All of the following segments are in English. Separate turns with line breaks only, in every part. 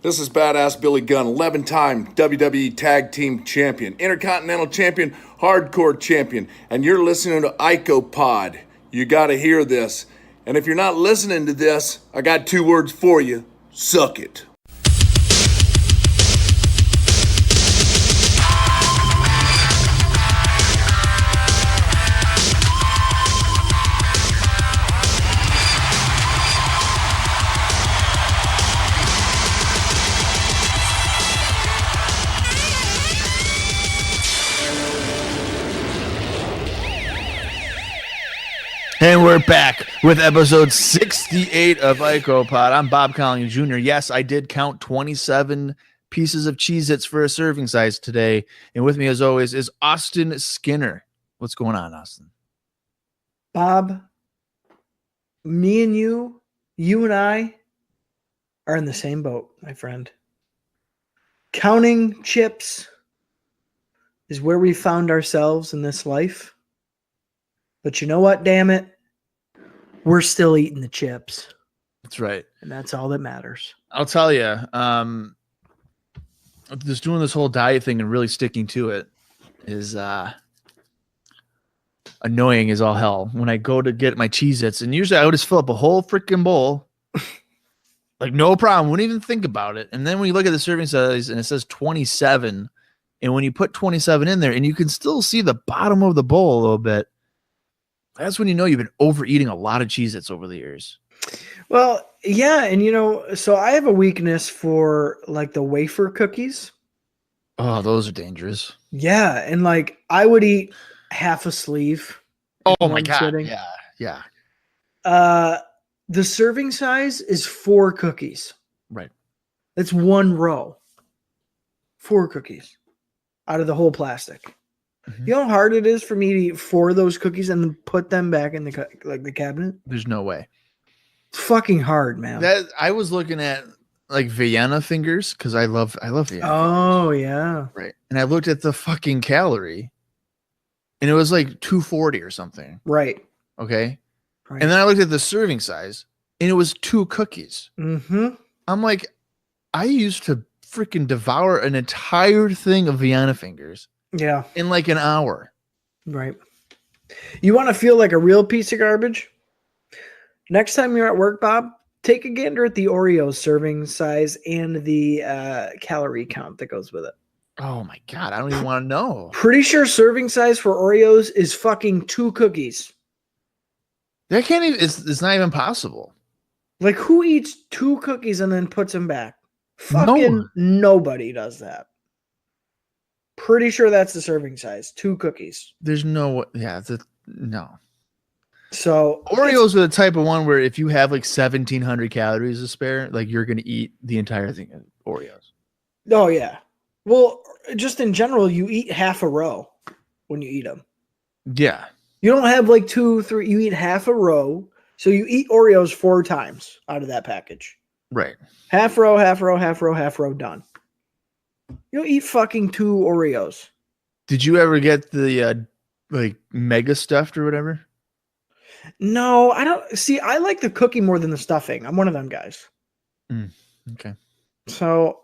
This is Badass Billy Gunn, 11-time WWE Tag Team Champion, Intercontinental Champion, Hardcore Champion, and you're listening to IcoPod. You gotta hear this. And if you're not listening to this, I got 2 words for you. Suck it.
And we're back with episode 68 of IcoPod. I'm Bob Collins Jr. Yes, I did count 27 pieces of Cheez-Its for a serving size today. And with me, as always, is Austin Skinner. What's going on, Austin?
Bob, me and you and I are in the same boat, my friend. Counting chips is where we found ourselves in this life. But you know what, damn it? We're still eating the chips.
That's right.
And that's all that matters.
I'll tell you, just doing this whole diet thing and really sticking to it is annoying as all hell. When I go to get my Cheez-Its, and usually I would just fill up a whole freaking bowl. Like, no problem. Wouldn't even think about it. And then when you look at the serving size and it says 27, and when you put 27 in there and you can still see the bottom of the bowl a little bit, that's when you know you've been overeating a lot of Cheez-Its over the years.
Well, yeah, and so I have a weakness for like the wafer cookies.
Oh, those are dangerous.
Yeah, and like I would eat half a sleeve.
Oh my God.
Sitting.
Yeah.
The serving size is 4 cookies.
Right.
That's 1 row. 4 cookies out of the whole plastic. You know how hard it is for me to eat 4 of those cookies and then put them back in the cabinet?
There's no way.
It's fucking hard, man.
That I was looking at like Vienna fingers because I love Vienna.
Oh,
fingers.
yeah.
Right. And I looked at the fucking calorie and it was like 240 or something.
Right.
Okay.
Right.
And then I looked at the serving size and it was 2 cookies.
Mm-hmm.
I'm like, I used to freaking devour an entire thing of Vienna fingers.
Yeah.
In like an hour.
Right. You want to feel like a real piece of garbage? Next time you're at work, Bob, take a gander at the Oreo serving size and the calorie count that goes with it.
Oh my God. I don't even want to know.
Pretty sure serving size for Oreos is fucking 2 cookies.
That can't even, it's not even possible.
Like, who eats 2 cookies and then puts them back? Fucking nobody does that. Pretty sure that's the serving size. 2 cookies.
There's no, no.
So
Oreos are the type of one where if you have like 1,700 calories to spare, like you're going to eat the entire thing of Oreos.
Oh, yeah. Well, just in general, you eat half a row when you eat them.
Yeah.
You don't have like 2, 3. You eat half a row. So you eat Oreos 4 times out of that package.
Right.
Half row, half row, half row, half row, done. You don't eat fucking 2 Oreos.
Did you ever get the like mega stuffed or whatever?
No, I don't. See, I like the cookie more than the stuffing. I'm one of them guys.
Okay.
So,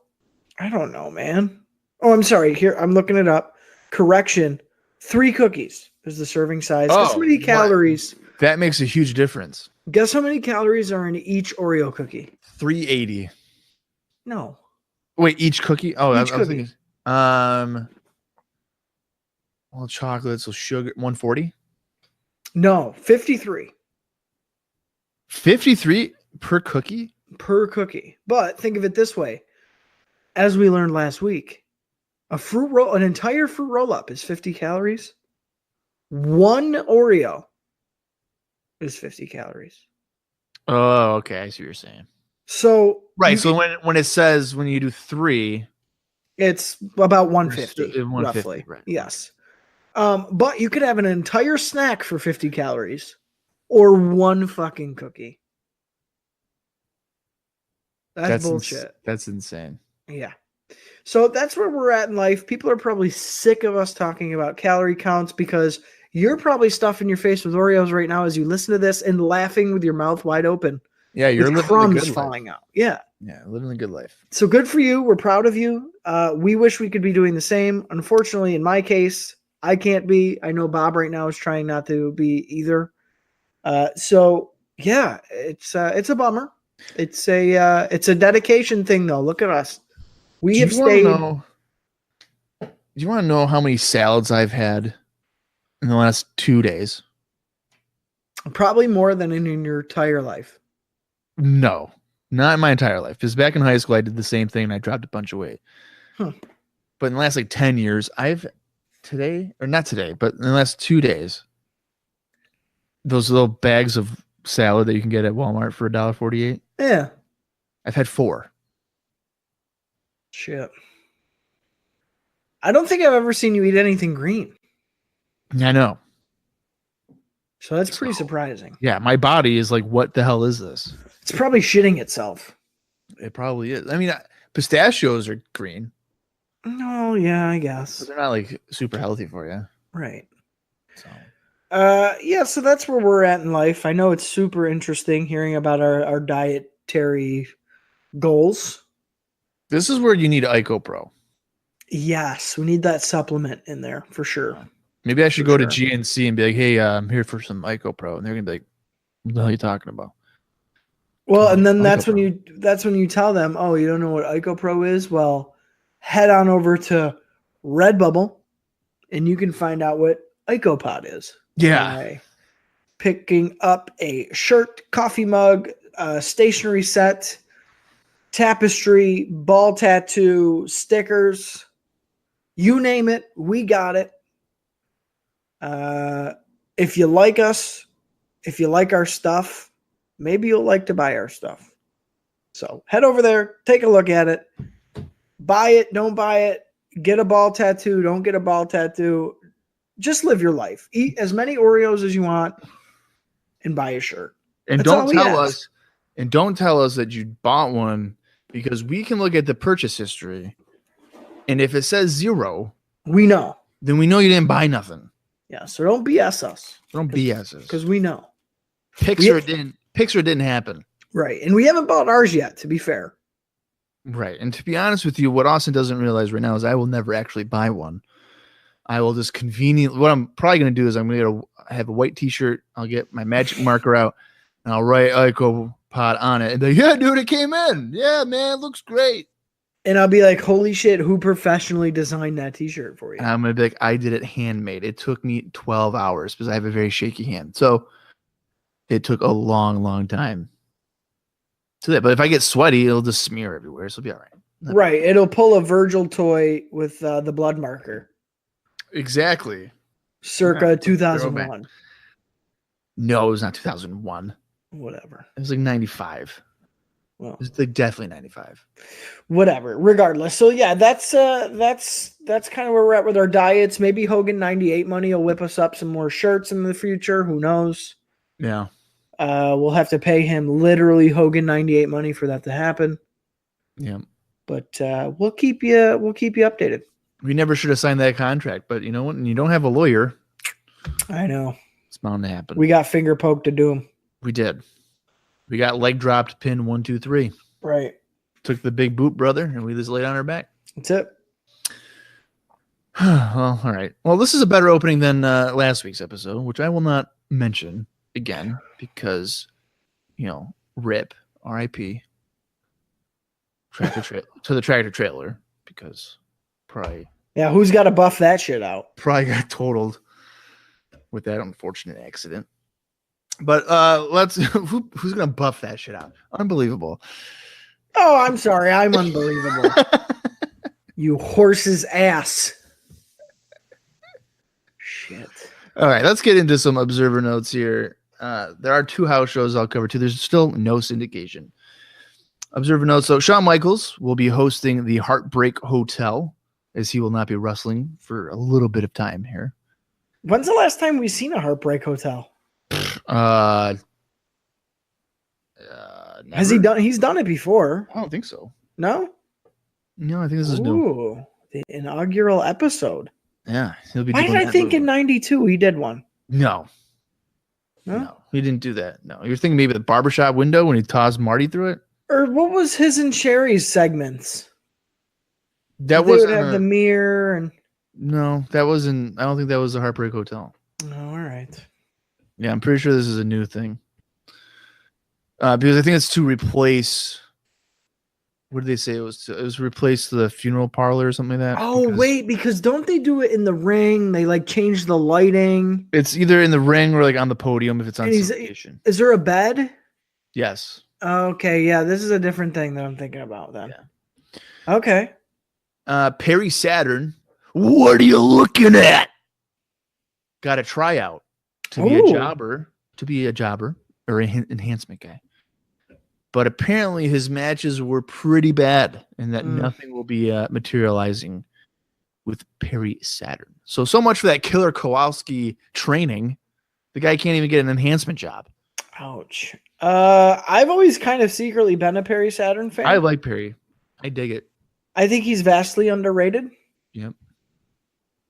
I don't know, man. Oh, I'm sorry. Here, I'm looking it up. Correction. 3 cookies is the serving size. Guess how many calories?
That makes a huge difference.
Guess how many calories are in each Oreo cookie?
380.
No.
Wait, each cookie? Oh,
Each
I was
cookie.
thinking. Well, chocolate, so sugar, 140.
No, 53
53 per cookie.
per cookie. But think of it this way. As we learned last week, an entire fruit roll-up is 50 calories. 1 Oreo is 50 calories.
Oh, okay. I see what you're saying.
So
Right. So when it says when you do 3,
it's about 150,
150,
roughly.
right.
Yes. But you could have an entire snack for 50 calories or 1 fucking cookie. That's bullshit.
That's insane.
Yeah. So that's where we're at in life. People are probably sick of us talking about calorie counts because you're probably stuffing your face with Oreos right now as you listen to this and laughing with your mouth wide open
Yeah, you're
with
living
crumbs
the good
falling
life.
out. Yeah.
Yeah, living the good life.
So good for you. We're proud of you. We wish we could be doing the same. Unfortunately, in my case, I can't be. I know Bob right now is trying not to be either. So yeah, it's a bummer. It's a dedication thing though. Look at us. We have stayed.
Do you want to know how many salads I've had in the last 2 days?
Probably more than in your entire life.
No, not in my entire life. Because back in high school, I did the same thing and I dropped a bunch of weight.
Huh.
But in the last 10 years, not today, but in the last 2 days, those little bags of salad that you can get at Walmart for $1.48.
Yeah.
I've had 4.
Shit. I don't think I've ever seen you eat anything green.
I know.
So that's pretty surprising.
Yeah, my body is like, what the hell is this?
It's probably shitting itself.
It probably is. I mean, pistachios are green.
No, yeah, I guess.
But they're not like super healthy for you.
Right.
So
yeah, so that's where we're at in life. I know it's super interesting hearing about our dietary goals.
this is where you need Ico Pro.
Yes, we need that supplement in there for sure.
Maybe I should go to GNC and be like, hey, I'm here for some Ico Pro. And they're going to be like, what the hell are you talking about?
Well, and then that's when you tell them, oh, you don't know what Ico Pro is? Well, head on over to Redbubble and you can find out what IcoPod is.
Yeah.
Picking up a shirt, coffee mug, stationery set, tapestry, ball tattoo, stickers, you name it, we got it. If you like us, if you like our stuff, maybe you'll like to buy our stuff. So head over there, take a look at it, buy it, don't buy it, get a ball tattoo, don't get a ball tattoo. Just live your life. Eat as many Oreos as you want and buy a shirt.
And
That's
don't tell us that you bought one, because we can look at the purchase history. And if it says 0,
we know.
Then we know you didn't buy nothing.
Yeah, so don't BS us.
Don't BS us.
Because we know.
Pixar didn't happen.
Right. And we haven't bought ours yet, to be fair.
Right. And to be honest with you, what Austin doesn't realize right now is I will never actually buy one. I will just conveniently, what I'm probably going to do is I'm going to have a white t-shirt. I'll get my magic marker out and I'll write IcoPod on it. And they're, yeah, dude, it came in. Yeah, man, it looks great.
And I'll be like, holy shit, who professionally designed that t-shirt for you?
And I'm going to be like, I did it handmade. It took me 12 hours because I have a very shaky hand. So it took a long, long time. So that, but if I get sweaty, it'll just smear everywhere. So it'll be all right.
Right. It'll pull a Virgil toy with the blood marker.
Exactly.
Circa 2001.
No, it was not 2001.
Whatever.
It was like 95.
Well,
it was like definitely 95.
Whatever. Regardless. So yeah, that's kind of where we're at with our diets. Maybe Hogan 98 money will whip us up some more shirts in the future. Who knows?
Yeah.
We'll have to pay him literally Hogan 98 money for that to happen.
Yeah.
But we'll keep you updated.
We never should have signed that contract, but you know what? When you don't have a lawyer,
I know
it's bound to happen.
We got finger poked to do him.
We did. We got leg dropped, pin 1, 2, 3.
Right.
Took the big boot, brother, and we just laid on our back.
That's it.
Well, all right. Well, this is a better opening than last week's episode, which I will not mention again because, RIP, R.I.P. to the tractor trailer, because probably.
Yeah, who's got to buff that shit out?
Probably got totaled with that unfortunate accident. But let's who's gonna buff that shit out? Unbelievable.
Oh, I'm sorry, I'm unbelievable. You horse's ass. Shit.
All right, let's get into some observer notes here. There are 2 house shows I'll cover too. There's still no syndication. Observer notes. So Shawn Michaels will be hosting the Heartbreak Hotel, as he will not be wrestling for a little bit of time here.
When's the last time we've seen a Heartbreak Hotel? Has he done? He's done it before.
I don't think so.
No,
I think this is new.
The inaugural episode.
Yeah, he'll be.
Why did I think in '92 he did one?
No, No, he didn't do that. No, you're thinking maybe the barbershop window when he tossed Marty through it.
Or what was his and Sherry's segments?
That
They
was
would have the mirror and.
No, that wasn't. I don't think that was the Heartbreak Hotel.
Oh, all right.
Yeah, I'm pretty sure this is a new thing. Because I think it's to replace. What did they say it was? It was to replace the funeral parlor or something like that.
Oh, wait, because don't they do it in the ring? They like change the lighting.
It's either in the ring or like on the podium if it's on
And
syndication.
Is there a bed?
Yes.
Okay, yeah, this is a different thing that I'm thinking about then. Yeah. Okay.
Perry Saturn. What are you looking at? Got a tryout to be a jobber or an enhancement guy. But apparently his matches were pretty bad and that nothing will be materializing with Perry Saturn. So much for that Killer Kowalski training. The guy can't even get an enhancement job.
Ouch. I've always kind of secretly been a Perry Saturn fan.
I like Perry. I dig it.
I think he's vastly underrated.
Yep.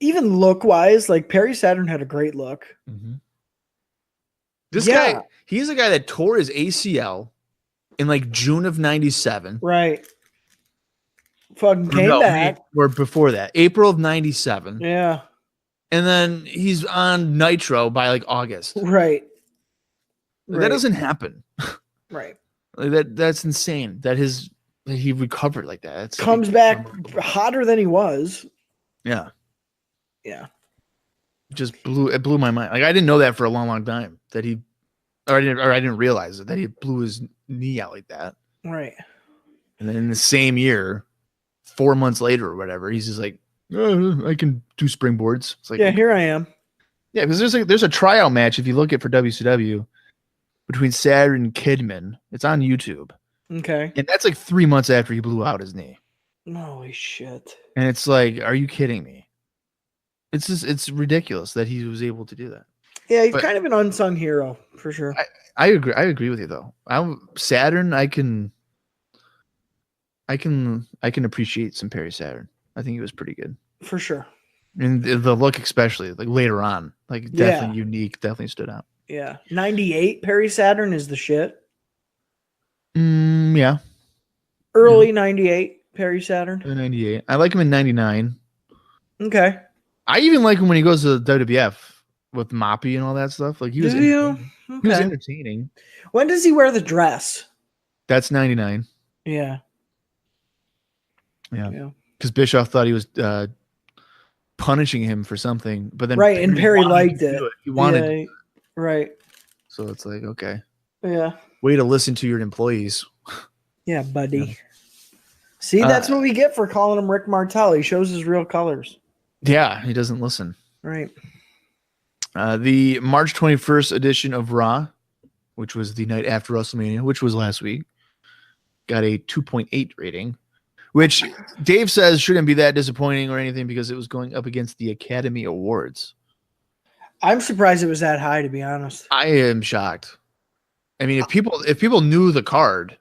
Even look-wise, like Perry Saturn had a great look.
Mm-hmm. This guy, he's a guy that tore his ACL in like June of 97.
Right. Fucking came back.
Or before that. April of 97.
Yeah.
And then he's on Nitro by like August.
Right.
That doesn't happen.
Right.
That's insane. That he recovered like that.
Comes back hotter than he was.
Yeah.
Yeah.
It blew my mind. Like I didn't know that for a long time that I didn't realize it, that he blew his knee out like that.
Right.
And then in the same year, 4 months later or whatever, he's just like, I can do springboards. It's like,
yeah, here I am.
Yeah, because there's a tryout match if you look at for WCW between Saturn and Kidman. It's on YouTube.
Okay.
And that's like 3 months after he blew out his knee.
Holy shit.
And it's like, are you kidding me? It's ridiculous that he was able to do that.
Yeah, he's kind of an unsung hero for sure.
I agree. I agree with you though. Saturn, I can appreciate some Perry Saturn. I think he was pretty good
for sure. And
the look, especially like later on, like definitely unique, definitely stood out.
Yeah, 98 Perry Saturn is the shit.
Yeah.
Early 98 Perry Saturn.
98. I like him in 99.
Okay.
I even like him when he goes to the WWF with Moppy and all that stuff. Like he was entertaining.
When does he wear the dress?
That's 99.
Yeah.
Yeah. Because Bischoff thought he was punishing him for something, but then
and Perry liked it.
He wanted to.
Right.
So it's like, okay.
Yeah.
Way to listen to your employees.
Yeah, buddy. Yeah. See, that's what we get for calling him Rick Martel. He shows his real colors.
Yeah, he doesn't listen.
Right.
The March 21st edition of Raw, which was the night after WrestleMania, which was last week, got a 2.8 rating, which Dave says shouldn't be that disappointing or anything because it was going up against the Academy Awards.
I'm surprised it was that high, to be honest.
I am shocked. I mean, if people knew the card,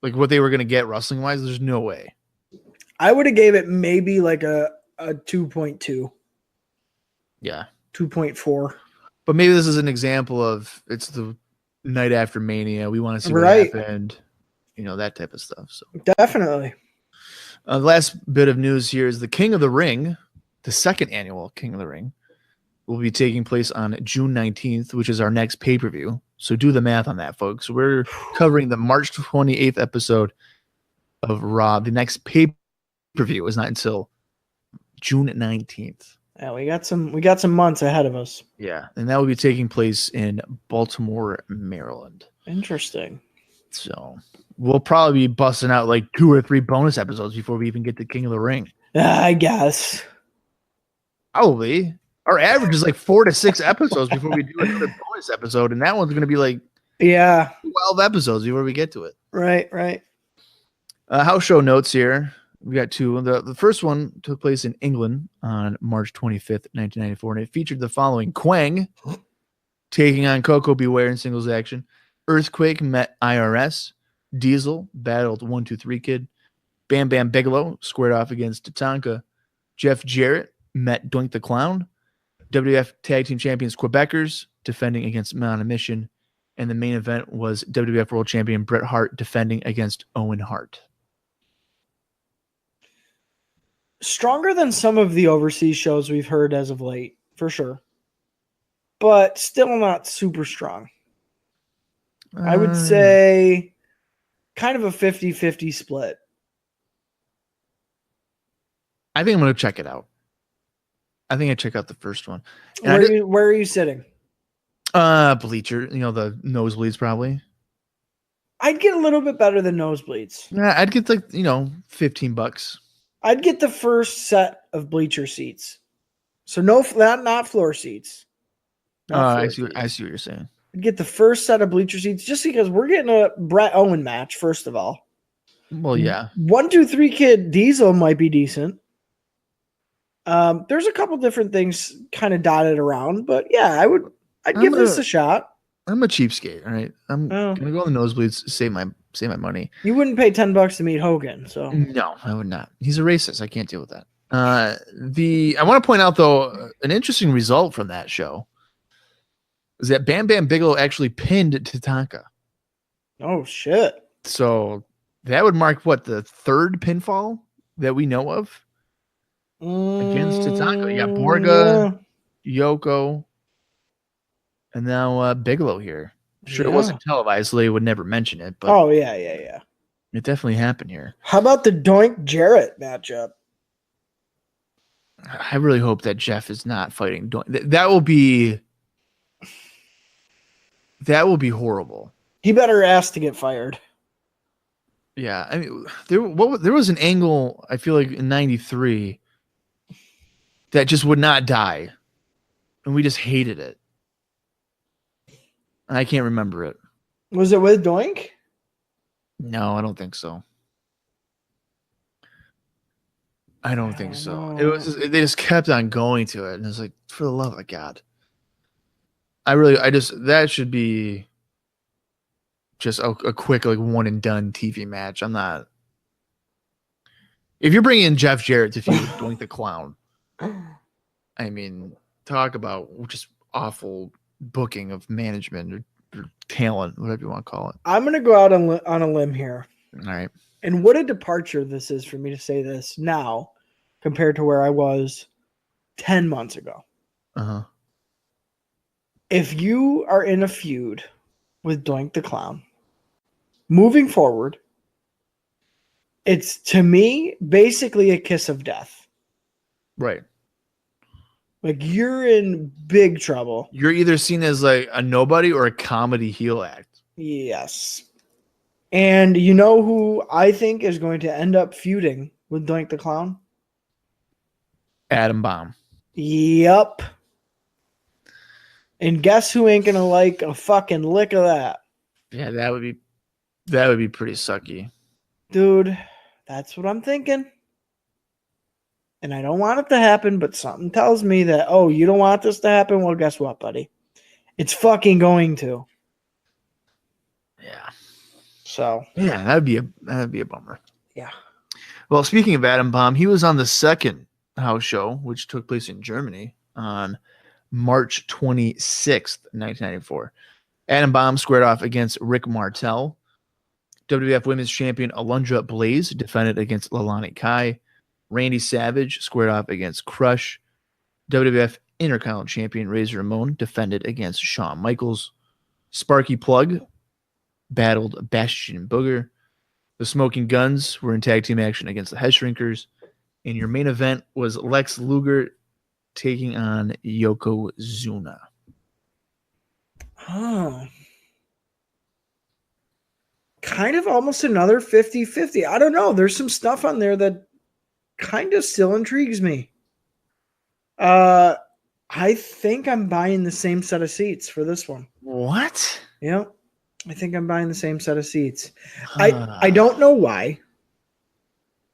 like what they were going to get wrestling wise, there's no way.
I would have gave it maybe like a 2.2.
Yeah.
2.4.
But maybe this is an example of it's the night after Mania. We want to see what happened. You know, that type of stuff. So
definitely.
The last bit of news here is the King of the Ring, the second annual King of the Ring, will be taking place on June 19th, which is our next pay-per-view. So do the math on that, folks. We're covering the March 28th episode of Raw. The next pay-per-view is not until June 19th.
Yeah, we got some months ahead of us.
Yeah, and that will be taking place in Baltimore, Maryland.
Interesting.
So we'll probably be busting out like 2 or 3 bonus episodes before we even get to King of the Ring.
I guess.
Probably. Our average is like 4 to 6 episodes before we do another bonus episode, and that one's going to be like 12 episodes before we get to it.
Right.
House show notes here. We got 2. The first one took place in England on March 25th, 1994, and it featured the following: Quang taking on Coco Beware in singles action. Earthquake met IRS. Diesel battled 1-2-3 Kid. Bam Bam Bigelow squared off against Tatanka. Jeff Jarrett met Doink the Clown. WWF Tag Team Champions Quebecers defending against Men on a Mission. And the main event was WWF World Champion Bret Hart defending against Owen Hart.
Stronger than some of the overseas shows we've heard as of late, for sure. But still not super strong. I would say kind of a 50-50 split.
I think I'm going to check it out. I think I check out the first one. And
Where are you sitting?
Bleacher, the nosebleeds probably.
I'd get a little bit better than nosebleeds.
Yeah, I'd get like, $15.
I'd get the first set of bleacher seats. So not floor seats.
I see what you're saying.
I'd get the first set of bleacher seats just because we're getting a Bret Owen match, first of all.
Well, yeah.
1, 2, 3 Kid Diesel might be decent. There's a couple different things kind of dotted around, but yeah, I'd give this a shot.
I'm a cheapskate, all right? I'm gonna go on the nosebleeds, save my money.
You wouldn't pay $10 to meet Hogan, so
no, I would not. He's a racist. I can't deal with that. I want to point out though, an interesting result from that show is that Bam Bam Bigelow actually pinned Tatanka.
Oh shit!
So that would mark the third pinfall that we know of against Tatanka. You got Borga, Yoko, and now Bigelow here. Sure, it wasn't televised, so they would never mention it. But
yeah.
It definitely happened here.
How about the Doink Jarrett matchup?
I really hope that Jeff is not fighting Doink. That will be horrible.
He better ask to get fired.
Yeah, I mean, there was an angle, I feel like, in '93 that just would not die, and we just hated it. I can't remember it.
Was it with Doink?
No, I don't think so. I don't think so.
know.
It was they just kept on going to it, and it's like, for the love of God. That should be just a quick one and done TV match. I'm not. If you're bringing in Jeff Jarrett to feud with Doink the Clown, I mean, talk about just awful booking of management or talent, whatever you want to call it.
I'm gonna go out on a limb here.
All right.
And what a departure this is for me to say this now compared to where I was 10 months ago.
Uh-huh.
If you are in a feud with Doink the Clown, moving forward, it's, to me, basically a kiss of death.
Right.
Like, you're in big trouble.
You're either seen as like a nobody or a comedy heel act.
Yes. And you know who I think is going to end up feuding with Doink the Clown?
Adam Bomb.
Yep. And guess who ain't gonna like a fucking lick of that?
Yeah, that would be pretty sucky.
Dude, that's what I'm thinking. And I don't want it to happen, but something tells me that, oh, you don't want this to happen? Well, guess what, buddy? It's fucking going to.
Yeah.
So
yeah, that'd be a bummer.
Yeah.
Well, speaking of Adam Bomb, he was on the second house show, which took place in Germany on March 26th, 1994. Adam Bomb squared off against Rick Martel. WWF Women's Champion Alundra Blaze defended against Lalani Kai. Randy Savage squared off against Crush. WWF Intercontinental Champion Razor Ramon defended against Shawn Michaels. Sparky Plug battled Bastion and Booger. The Smoking Guns were in tag team action against the Headshrinkers. And your main event was Lex Luger taking on Yokozuna.
Oh. Kind of almost another 50-50. I don't know. There's some stuff on there that kind of still intrigues me. I think I'm buying the same set of seats for this one.
What?
Yeah. I think I'm buying the same set of seats. I don't know why.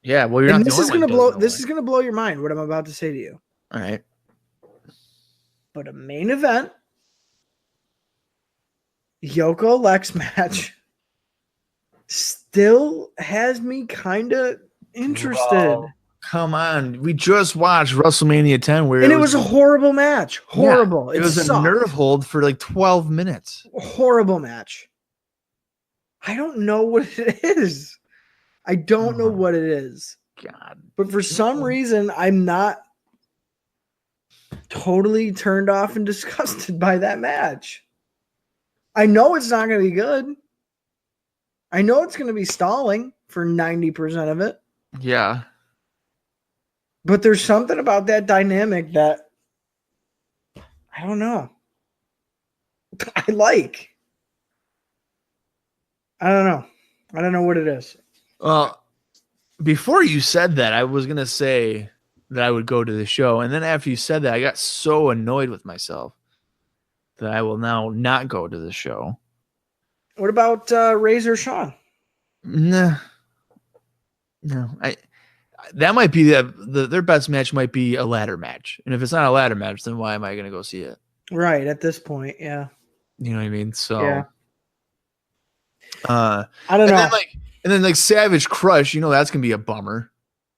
Yeah, well, you're not.
This is gonna blow your mind. What I'm about to say to you.
All right.
But a main event, Yoko Lex match, still has me kind of interested.
Come on. We just watched WrestleMania 10 where
And it was a horrible match. Horrible.
Yeah, it was
sucked.
a nerve hold for like 12 minutes.
Horrible match. I don't know what it is. I don't know what it is.
God.
But for some reason, I'm not totally turned off and disgusted by that match. I know it's not going to be good. I know it's going to be stalling for 90% of it.
Yeah.
But there's something about that dynamic that I don't know. I like. I don't know. I don't know what it is.
Well, before you said that, I was going to say that I would go to the show. And then after you said that, I got so annoyed with myself that I will now not go to the show.
What about Razor Shawn?
Nah. No. That might be their best match might be a ladder match. And if it's not a ladder match, then why am I going to go see it?
Right, at this point, yeah.
You know what I mean? So
yeah.
I
don't know.
And then Savage Crush, that's going to be a bummer.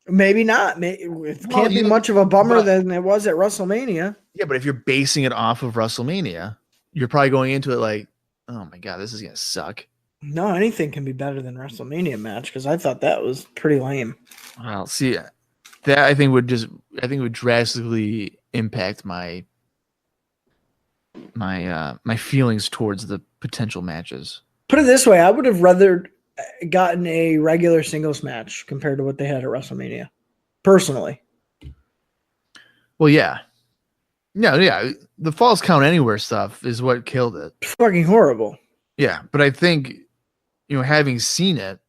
Maybe not. It can't be much of a bummer than it was at WrestleMania.
Yeah, but if you're basing it off of WrestleMania, you're probably going into it like, oh my God, this is going to suck.
No, anything can be better than WrestleMania match because I thought that was pretty lame.
Well, see, that I think would drastically impact my feelings towards the potential matches.
Put it this way, I would have rather gotten a regular singles match compared to what they had at WrestleMania. Personally.
Well, yeah. Yeah. The Falls Count Anywhere stuff is what killed it.
Fucking horrible.
Yeah, but I think, having seen it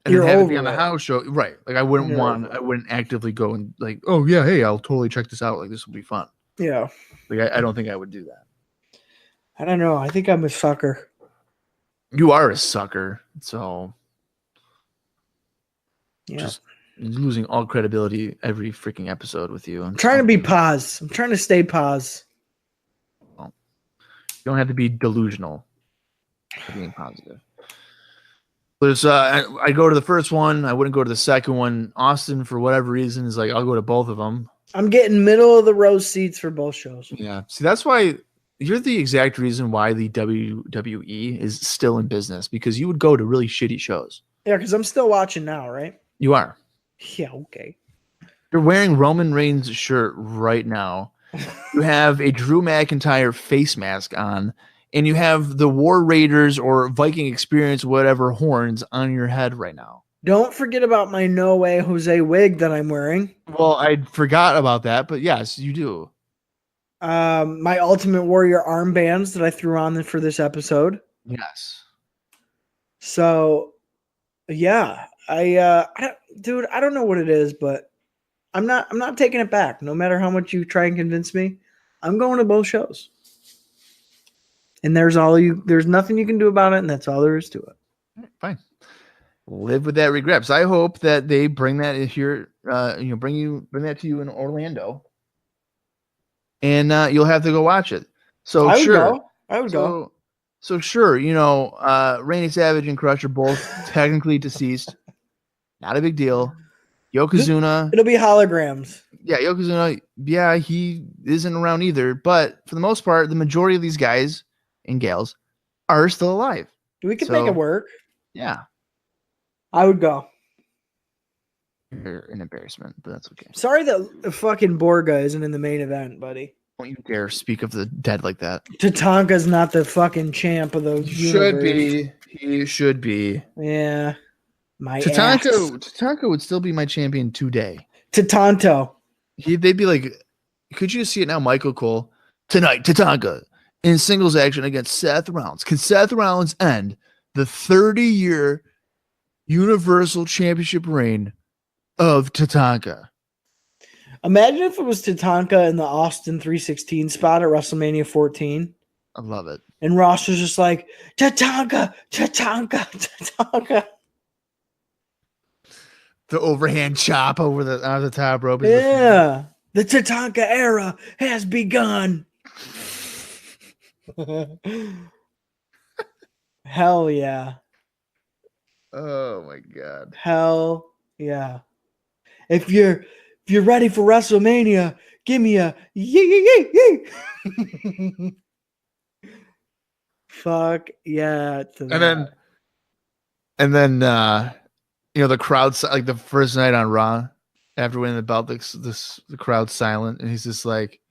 and
You're
then having it
over
be on the
it.
house show, right? Like I wouldn't actively go and like, oh yeah, hey, I'll totally check this out. Like this will be fun.
Yeah.
Like I don't think I would do that.
I don't know. I think I'm a sucker.
You are a sucker, so
Yeah.
just losing all credibility every freaking episode with you.
I'm trying to be pause. I'm trying to stay pause.
Well, you don't have to be delusional for being positive. There's I go to the first one. I wouldn't go to the second one. Austin, for whatever reason, is like, I'll go to both of them.
I'm getting middle of the row seats for both shows.
Yeah. See, that's why you're the exact reason why the WWE is still in business, because you would go to really shitty shows.
Yeah, because I'm still watching now, right?
You are.
Yeah, okay.
You're wearing Roman Reigns' shirt right now. You have a Drew McIntyre face mask on, and you have the War Raiders or Viking Experience, whatever, horns on your head right now.
Don't forget about my No Way Jose wig that I'm wearing.
Well, I forgot about that, but yes, you do.
My Ultimate Warrior armbands that I threw on for this episode.
Yes.
So, yeah, I don't know what it is, but I'm not taking it back. No matter how much you try and convince me, I'm going to both shows. And there's nothing you can do about it, and that's all there is to it.
Fine. Live with that regret. So I hope that they bring that here, bring that to you in Orlando, and you'll have to go watch it. So
I would
go.
go.
So sure, Randy Savage and Crush are both technically deceased. Not a big deal. Yokozuna.
It'll be holograms.
Yeah, Yokozuna. Yeah, he isn't around either. But for the most part, the majority of these guys and gals are still alive.
We could make it work.
Yeah.
I would go.
You're an embarrassment, but that's okay.
Sorry that fucking Borga isn't in the main event, buddy.
Don't you dare speak of the dead like that.
Tatanka's not the fucking champ of the universe.
He should be.
Yeah. My
Tatanka would still be my champion today.
Tatanto.
They'd be like, could you see it now, Michael Cole? Tonight, Tatanka in singles action against Seth Rollins. Can Seth Rollins end the 30-year Universal Championship reign of Tatanka?
Imagine if it was Tatanka in the Austin 316 spot at WrestleMania 14.
I love it.
And Ross was just like, Tatanka.
The overhand chop over the top rope.
Yeah. The Tatanka era has begun. Hell yeah.
Oh my God.
Hell yeah. if you're ready for WrestleMania, give me a yee. Fuck yeah to that.
And then the crowd's like the first night on Raw after winning the belt, the crowd's silent, and he's just like,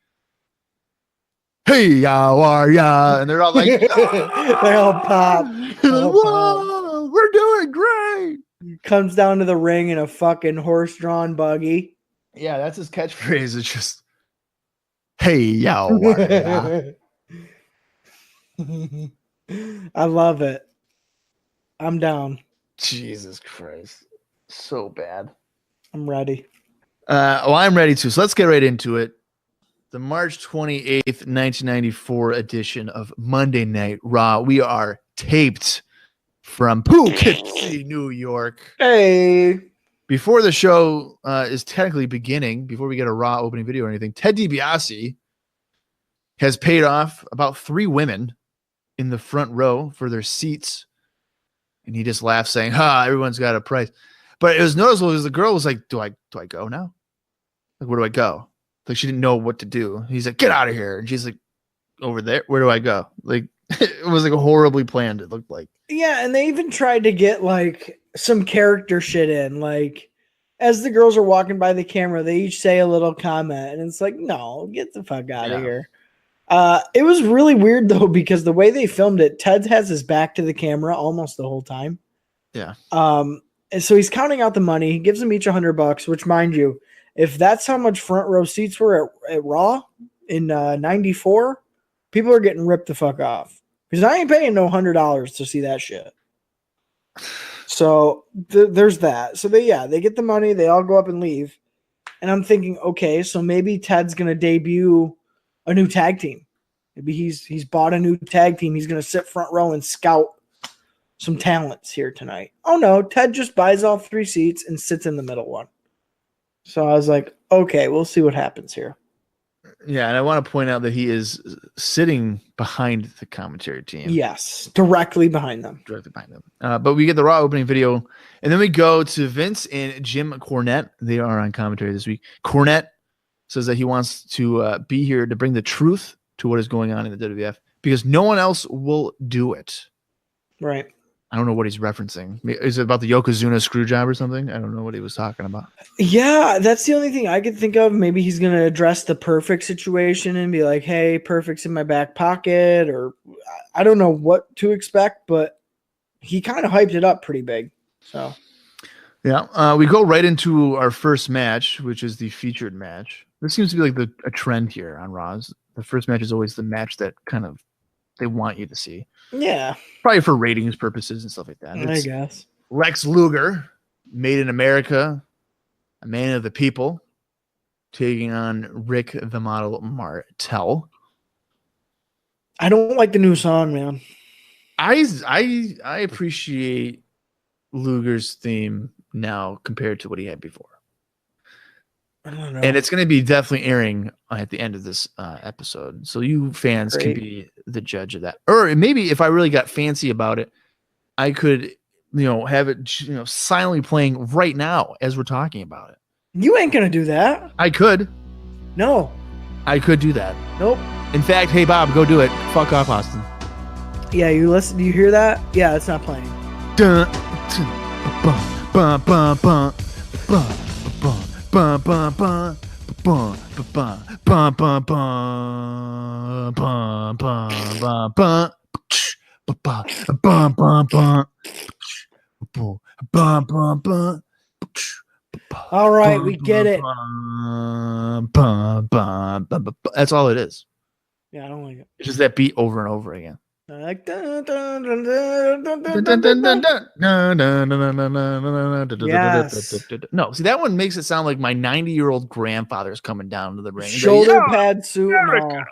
"Hey, how are ya?" And they're all like,
they all pop.
"Whoa, we're doing great."
Comes down to the ring in a fucking horse-drawn buggy.
Yeah, that's his catchphrase. It's just, "Hey, how are ya?"
I love it. I'm down.
Jesus Christ, so bad.
I'm ready.
I'm ready too. So let's get right into it. The March 28th, 1994 edition of Monday Night Raw. We are taped from Poughkeepsie, New York.
Hey.
Before the show is technically beginning, before we get a Raw opening video or anything, Ted DiBiase has paid off about 3 women in the front row for their seats. And he just laughs saying, everyone's got a price. But it was noticeable because the girl was like, do I go now? Like, where do I go? Like, she didn't know what to do. He's like, get out of here. And she's like, over there. Where do I go? Like, it was like horribly planned. It looked like.
Yeah. And they even tried to get like some character shit in. Like, as the girls are walking by the camera, they each say a little comment. And it's like, no, get the fuck out of here. It was really weird, though, because the way they filmed it, Ted has his back to the camera almost the whole time.
Yeah.
And so he's counting out the money. He gives them each $100, which, mind you, if that's how much front row seats were at Raw in 94, people are getting ripped the fuck off. Because I ain't paying no $100 to see that shit. So there's that. So they get the money. They all go up and leave. And I'm thinking, okay, so maybe Ted's going to debut a new tag team. Maybe he's bought a new tag team. He's going to sit front row and scout some talents here tonight. Oh no, Ted just buys all 3 seats and sits in the middle one. So I was like, okay, we'll see what happens here.
Yeah, and I want to point out that he is sitting behind the commentary team.
Yes, directly behind them.
But we get the Raw opening video, and then we go to Vince and Jim Cornette. They are on commentary this week. Cornette says that he wants to be here to bring the truth to what is going on in the WWF because no one else will do it.
Right.
I don't know what he's referencing. Is it about the Yokozuna screw job or something? I don't know what he was talking about.
Yeah, that's the only thing I could think of. Maybe he's going to address the Perfect situation and be like, hey, Perfect's in my back pocket, or I don't know what to expect, but he kind of hyped it up pretty big. So,
yeah, we go right into our first match, which is the featured match. This seems to be like a trend here on Raw's. The first match is always the match that kind of they want you to see.
Yeah.
Probably for ratings purposes and stuff like that.
I guess.
Lex Luger, made in America, a man of the people, taking on Rick the Model Martel.
I don't like the new song, man.
I appreciate Luger's theme now compared to what he had before.
I don't know.
And it's going to be definitely airing at the end of this episode. So you fans can be the judge of that. Or maybe if I really got fancy about it, I could, have it, silently playing right now as we're talking about it.
You ain't going to do that.
I could.
No.
I could do that.
Nope.
In fact, hey, Bob, go do it. Fuck off, Austin.
Yeah, you listen. Do you hear that? Yeah, it's not playing.
Dun, bum, bum, bum, bum, bum. Bum bum bum bum bum bum bum bum bum bum bum bum bum bum bum bum.
All right, we get it.
That's all it is.
Yeah, I don't like it.
It's just that beat over and over again.
Like
Yes. No, see, that one makes it sound like my 90-year-old grandfather's coming down to the ring.
Shoulder pad suit. No.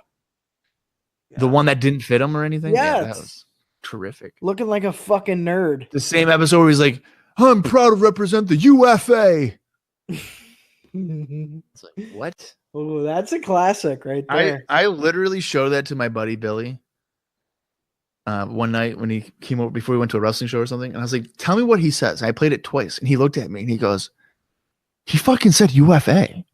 The one that didn't fit him or anything?
Yes.
Yeah, that was terrific.
Looking like a fucking nerd.
The same episode where he's like, I'm proud to represent the UFA. It's like, what?
Oh, that's a classic right there.
I literally showed that to my buddy Billy one night when he came over before we went to a wrestling show or something. And I was like, tell me what he says. And I played it twice. And he looked at me and he goes, He fucking said UFA.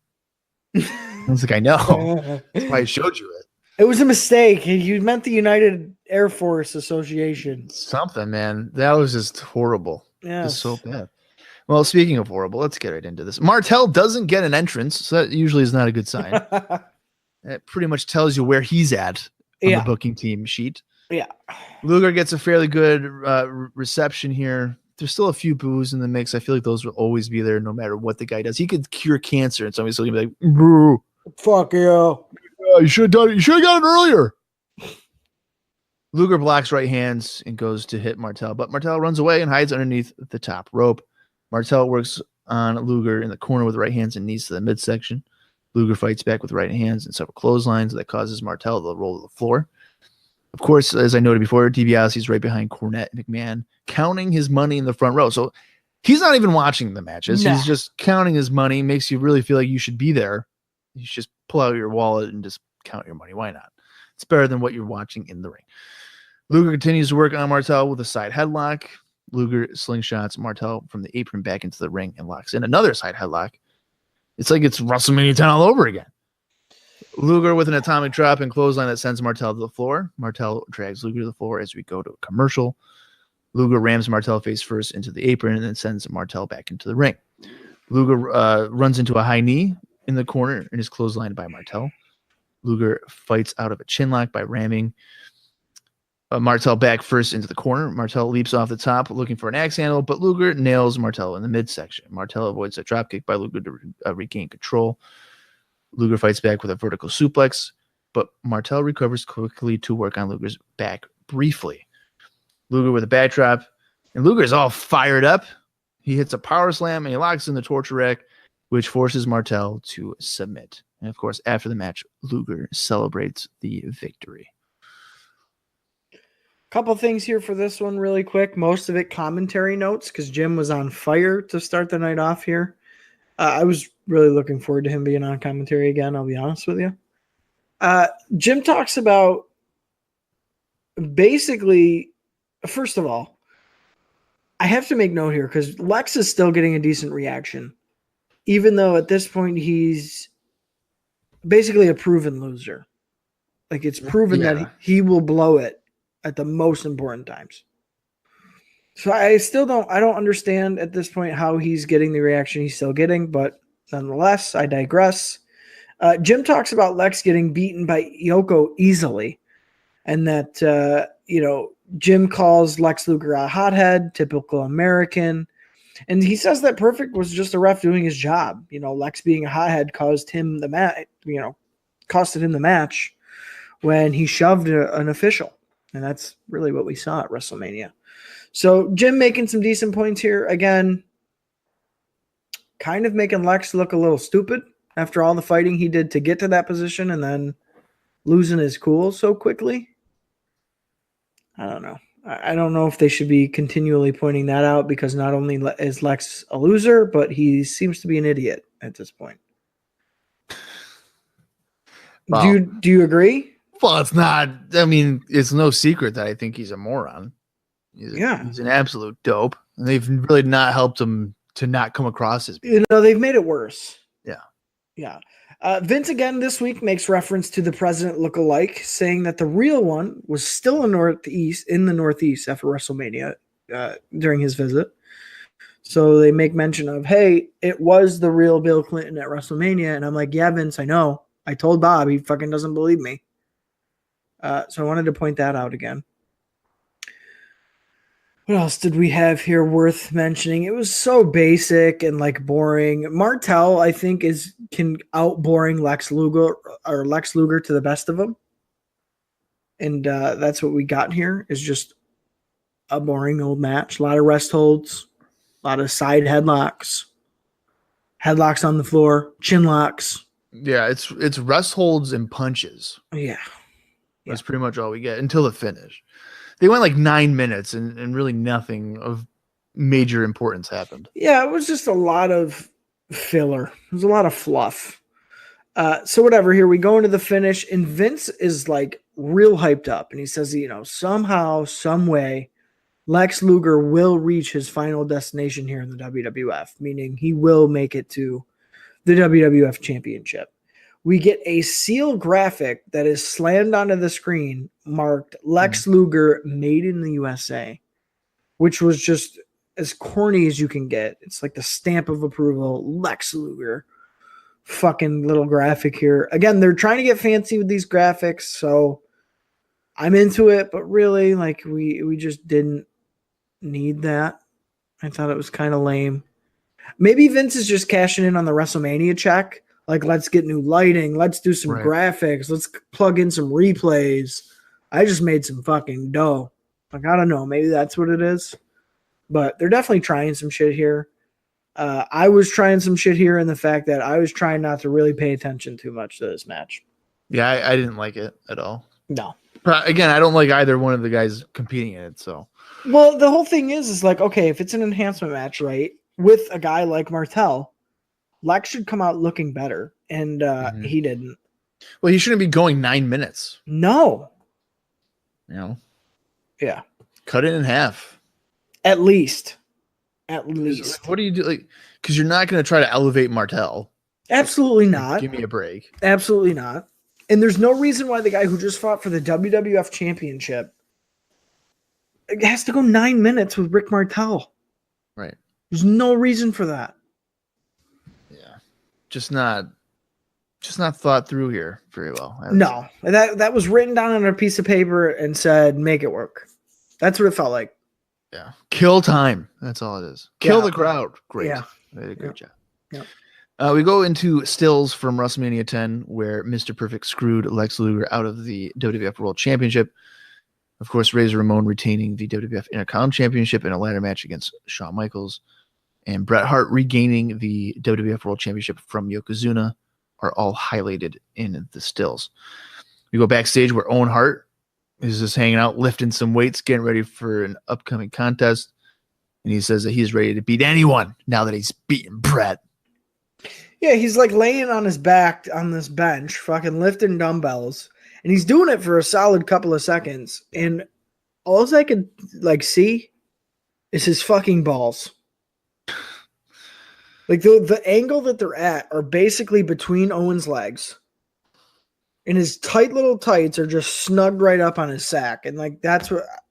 I was like, I know. That's why I showed you it.
It was a mistake. You meant the United Air Force Association.
Something, man. That was just horrible.
Yeah.
Just so bad. Well, speaking of horrible, let's get right into this. Martel doesn't get an entrance, so that usually is not a good sign. It pretty much tells you where he's at on the booking team sheet.
Yeah.
Luger gets a fairly good reception here. There's still a few boos in the mix. I feel like those will always be there no matter what the guy does. He could cure cancer, and somebody's still gonna be like, boo.
Fuck you.
You should have done it. You should have got it earlier. Luger blocks right hands and goes to hit Martel, but Martel runs away and hides underneath the top rope. Martel works on Luger in the corner with right hands and knees to the midsection. Luger fights back with right hands and several clotheslines that causes Martel to roll to the floor. Of course, as I noted before, DiBiase is right behind Cornette and McMahon, counting his money in the front row. So he's not even watching the matches.
Nah.
He's just counting his money. Makes you really feel like you should be there. You should just pull out your wallet and just count your money. Why not? It's better than what you're watching in the ring. Luger continues to work on Martel with a side headlock. Luger slingshots Martel from the apron back into the ring and locks in another side headlock. It's like it's WrestleMania 10 all over again. Luger with an atomic drop and clothesline that sends Martel to the floor. Martel drags Luger to the floor as we go to a commercial. Luger rams Martel face first into the apron and then sends Martel back into the ring. Luger runs into a high knee in the corner and is clotheslined by Martel. Luger fights out of a chinlock by ramming Martel back first into the corner. Martel leaps off the top looking for an axe handle, but Luger nails Martel in the midsection. Martel avoids a dropkick by Luger to regain control. Luger fights back with a vertical suplex, but Martel recovers quickly to work on Luger's back briefly. Luger with a backdrop, and Luger is all fired up. He hits a power slam and he locks in the torture rack, which forces Martel to submit. And of course, after the match, Luger celebrates the victory.
Couple things here for this one really quick. Most of it commentary notes because Jim was on fire to start the night off here. I was really looking forward to him being on commentary again, I'll be honest with you. Jim talks about basically, first of all, I have to make note here because Lex is still getting a decent reaction, even though at this point he's basically a proven loser. Like it's proven that he will blow it at the most important times. So I don't understand at this point how he's getting the reaction he's still getting, but nonetheless, I digress. Jim talks about Lex getting beaten by Yoko easily, and that, Jim calls Lex Luger a hothead, typical American. And he says that Perfect was just a ref doing his job. Lex being a hothead caused him the match, costed him the match when he shoved an official. And that's really what we saw at WrestleMania. So Jim making some decent points here. Again, kind of making Lex look a little stupid after all the fighting he did to get to that position and then losing his cool so quickly. I don't know. I don't know if they should be continually pointing that out because not only is Lex a loser, but he seems to be an idiot at this point.
Wow.
Do you agree?
Well, it's not. I mean, it's no secret that I think he's a moron. He's an absolute dope. And they've really not helped him to not come across as.
They've made it worse.
Yeah.
Vince again this week makes reference to the president look-alike, saying that the real one was still in the Northeast after WrestleMania during his visit. So they make mention of, hey, it was the real Bill Clinton at WrestleMania. And I'm like, yeah, Vince, I know. I told Bob. He fucking doesn't believe me. So I wanted to point that out again. What else did we have here worth mentioning? It was so basic and boring. Martel, I think, can out-boring Lex Luger to the best of them. And that's what we got here is just a boring old match. A lot of rest holds, a lot of side headlocks on the floor, chin locks.
Yeah, it's rest holds and punches.
Yeah.
That's pretty much all we get until the finish. They went 9 minutes and really nothing of major importance happened.
Yeah, it was just a lot of filler. It was a lot of fluff. So whatever, here we go into the finish, and Vince is real hyped up, and he says, somehow, some way, Lex Luger will reach his final destination here in the WWF, meaning he will make it to the WWF Championship. We get a seal graphic that is slammed onto the screen marked Lex Luger made in the USA, which was just as corny as you can get. It's like the stamp of approval, Lex Luger. Fucking little graphic here. Again, they're trying to get fancy with these graphics, so I'm into it, but really, like, we just didn't need that. I thought it was kind of lame. Maybe Vince is just cashing in on the WrestleMania check. Like, let's get new lighting. Let's do some graphics. Let's plug in some replays. I just made some fucking dough. Like, I don't know. Maybe that's what it is. But they're definitely trying some shit here. I was trying some shit here in the fact that I was trying not to really pay attention too much to this match.
Yeah, I didn't like it at all.
No.
But again, I don't like either one of the guys competing in it. So,
well, the whole thing is like, okay, if it's an enhancement match, right, with a guy like Martel, Lex should come out looking better, and he didn't.
Well, he shouldn't be going 9 minutes.
No.
You know?
Yeah.
Cut it in half.
At least. At least.
What do you do? Like, because you're not going to try to elevate Martel.
Absolutely not.
Give me a break.
Absolutely not. And there's no reason why the guy who just fought for the WWF Championship has to go 9 minutes with Rick Martel.
Right.
There's no reason for that.
Yeah. Just not thought through here very well.
No. That was written down on a piece of paper and said, make it work. That's what it felt like.
Yeah. Kill time. That's all it is. Kill the crowd. Great.
Yeah.
They did a great job.
Yeah.
We go into stills from WrestleMania 10 where Mr. Perfect screwed Lex Luger out of the WWF World Championship. Of course, Razor Ramon retaining the WWF Intercontinental Championship in a ladder match against Shawn Michaels, and Bret Hart regaining the WWF World Championship from Yokozuna are all highlighted in the stills. We go backstage where Owen Hart is just hanging out, lifting some weights, getting ready for an upcoming contest. And he says that he's ready to beat anyone now that he's beaten Bret.
Yeah, he's like laying on his back on this bench, fucking lifting dumbbells. And he's doing it for a solid couple of seconds. And all I could like see is his fucking balls. Like the angle that they're at are basically between Owen's legs. And his tight little tights are just snugged right up on his sack. And like,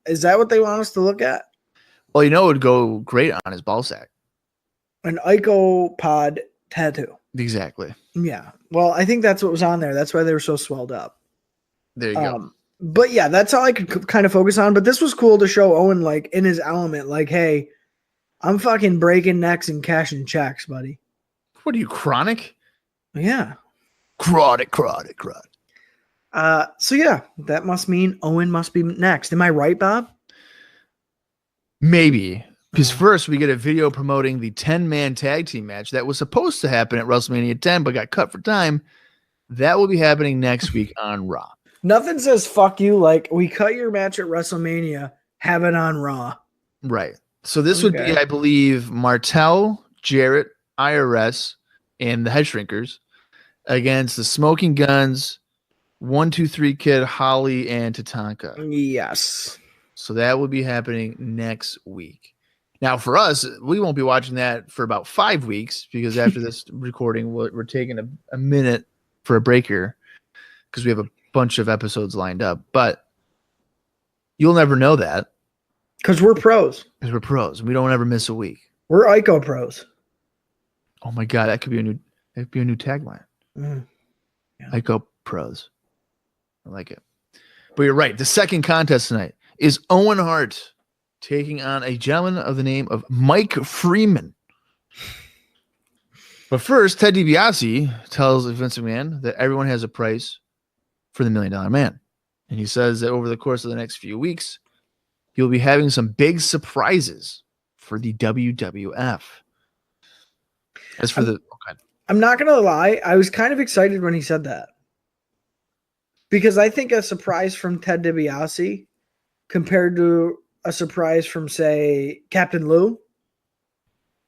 is that what they want us to look at?
Well, it would go great on his ball sack.
An Ico pod tattoo.
Exactly.
Yeah. Well, I think that's what was on there. That's why they were so swelled up.
There you go.
But yeah, that's all I could kind of focus on. But this was cool to show Owen like in his element. Like, hey, I'm fucking breaking necks and cashing checks, buddy.
What are you, chronic?
Yeah.
Chronic.
So yeah, that must mean Owen must be next. Am I right, Bob?
Maybe. Because first we get a video promoting the 10-man tag team match that was supposed to happen at WrestleMania 10, but got cut for time. That will be happening next week on Raw.
Nothing says fuck you like we cut your match at WrestleMania, have it on Raw.
Right. So this would be, I believe, Martel, Jarrett, IRS, and the Head Shrinkers against the Smoking Guns, 1, 2, 3 Kid, Holly, and Tatanka.
Yes.
So that will be happening next week. Now, for us, we won't be watching that for about 5 weeks because after this recording, we're taking a minute for a break here because we have a bunch of episodes lined up. But you'll never know that.
Because we're pros.
Because we're pros. And we don't ever miss a week.
We're Ico pros.
Oh, my God. That could be a new tagline.
Mm. Yeah.
Ico pros. I like it. But you're right. The second contest tonight is Owen Hart taking on a gentleman of the name of Mike Freeman. But first, Ted DiBiase tells Vince McMahon that everyone has a price for the $1 Million Man. And he says that over the course of the next few weeks, he'll be having some big surprises for the WWF. As for
I'm not going to lie. I was kind of excited when he said that. Because I think a surprise from Ted DiBiase compared to a surprise from, say, Captain Lou,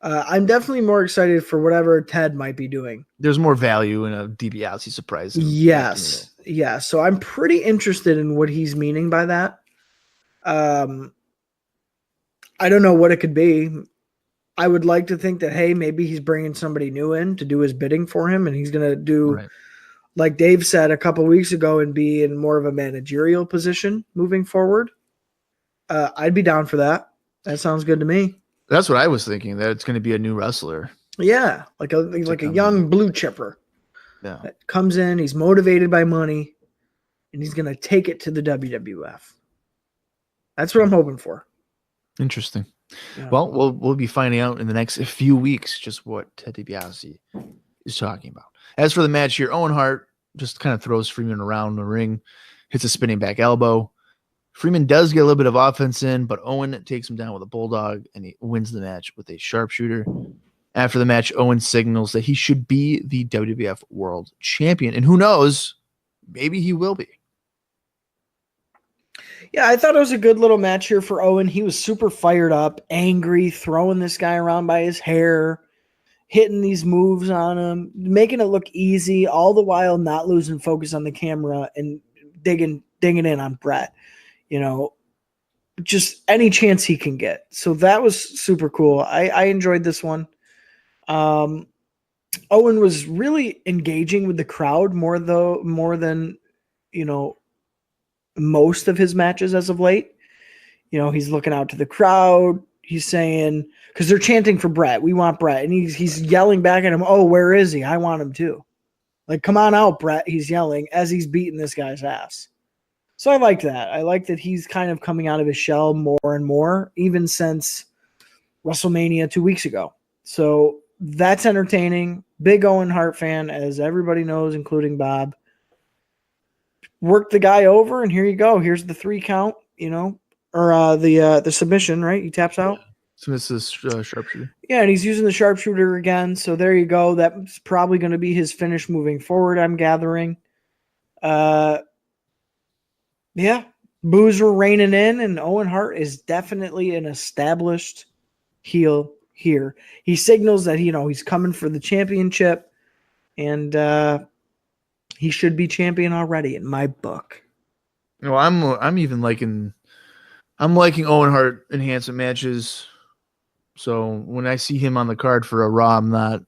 I'm definitely more excited for whatever Ted might be doing.
There's more value in a DiBiase surprise.
Yes. Yeah. So I'm pretty interested in what he's meaning by that. I don't know what it could be. I would like to think that, hey, maybe he's bringing somebody new in to do his bidding for him, and he's going to do, like Dave said a couple weeks ago, and be in more of a managerial position moving forward. I'd be down for that. That sounds good to me.
That's what I was thinking, that it's going to be a new wrestler.
Yeah, like a young blue chipper.
Yeah.
That comes in, he's motivated by money, and he's going to take it to the WWF. That's what I'm hoping for.
Interesting.
Yeah.
Well, we'll be finding out in the next few weeks just what Ted DiBiase is talking about. As for the match here, Owen Hart just kind of throws Freeman around the ring, hits a spinning back elbow. Freeman does get a little bit of offense in, but Owen takes him down with a bulldog, and he wins the match with a sharpshooter. After the match, Owen signals that he should be the WWF World Champion, and who knows, maybe he will be.
Yeah, I thought it was a good little match here for Owen. He was super fired up, angry, throwing this guy around by his hair, hitting these moves on him, making it look easy, all the while not losing focus on the camera and digging in on Brett. You know, just any chance he can get. So that was super cool. I enjoyed this one. Owen was really engaging with the crowd more than, you know, most of his matches as of late. You know, he's looking out to the crowd. He's saying, because they're chanting for Brett, we want Brett, and he's yelling back at him, oh, where is he? I want him too. Like, come on out, Brett. He's yelling as he's beating this guy's ass. So I like that. I like that he's kind of coming out of his shell more and more, even since WrestleMania 2 weeks ago. So that's entertaining. Big Owen Hart fan, as everybody knows, including Bob. Worked the guy over, and here you go. Here's the 3 count, you know, or the submission, right? He taps out.
So this is sharpshooter.
Yeah, and he's using the sharpshooter again. So there you go. That's probably going to be his finish moving forward, I'm gathering. Yeah, boos were raining in, and Owen Hart is definitely an established heel here. He signals that, you know, he's coming for the championship, and he should be champion already in my book.
No, I'm even liking Owen Hart enhancement matches. So when I see him on the card for a Raw, I'm not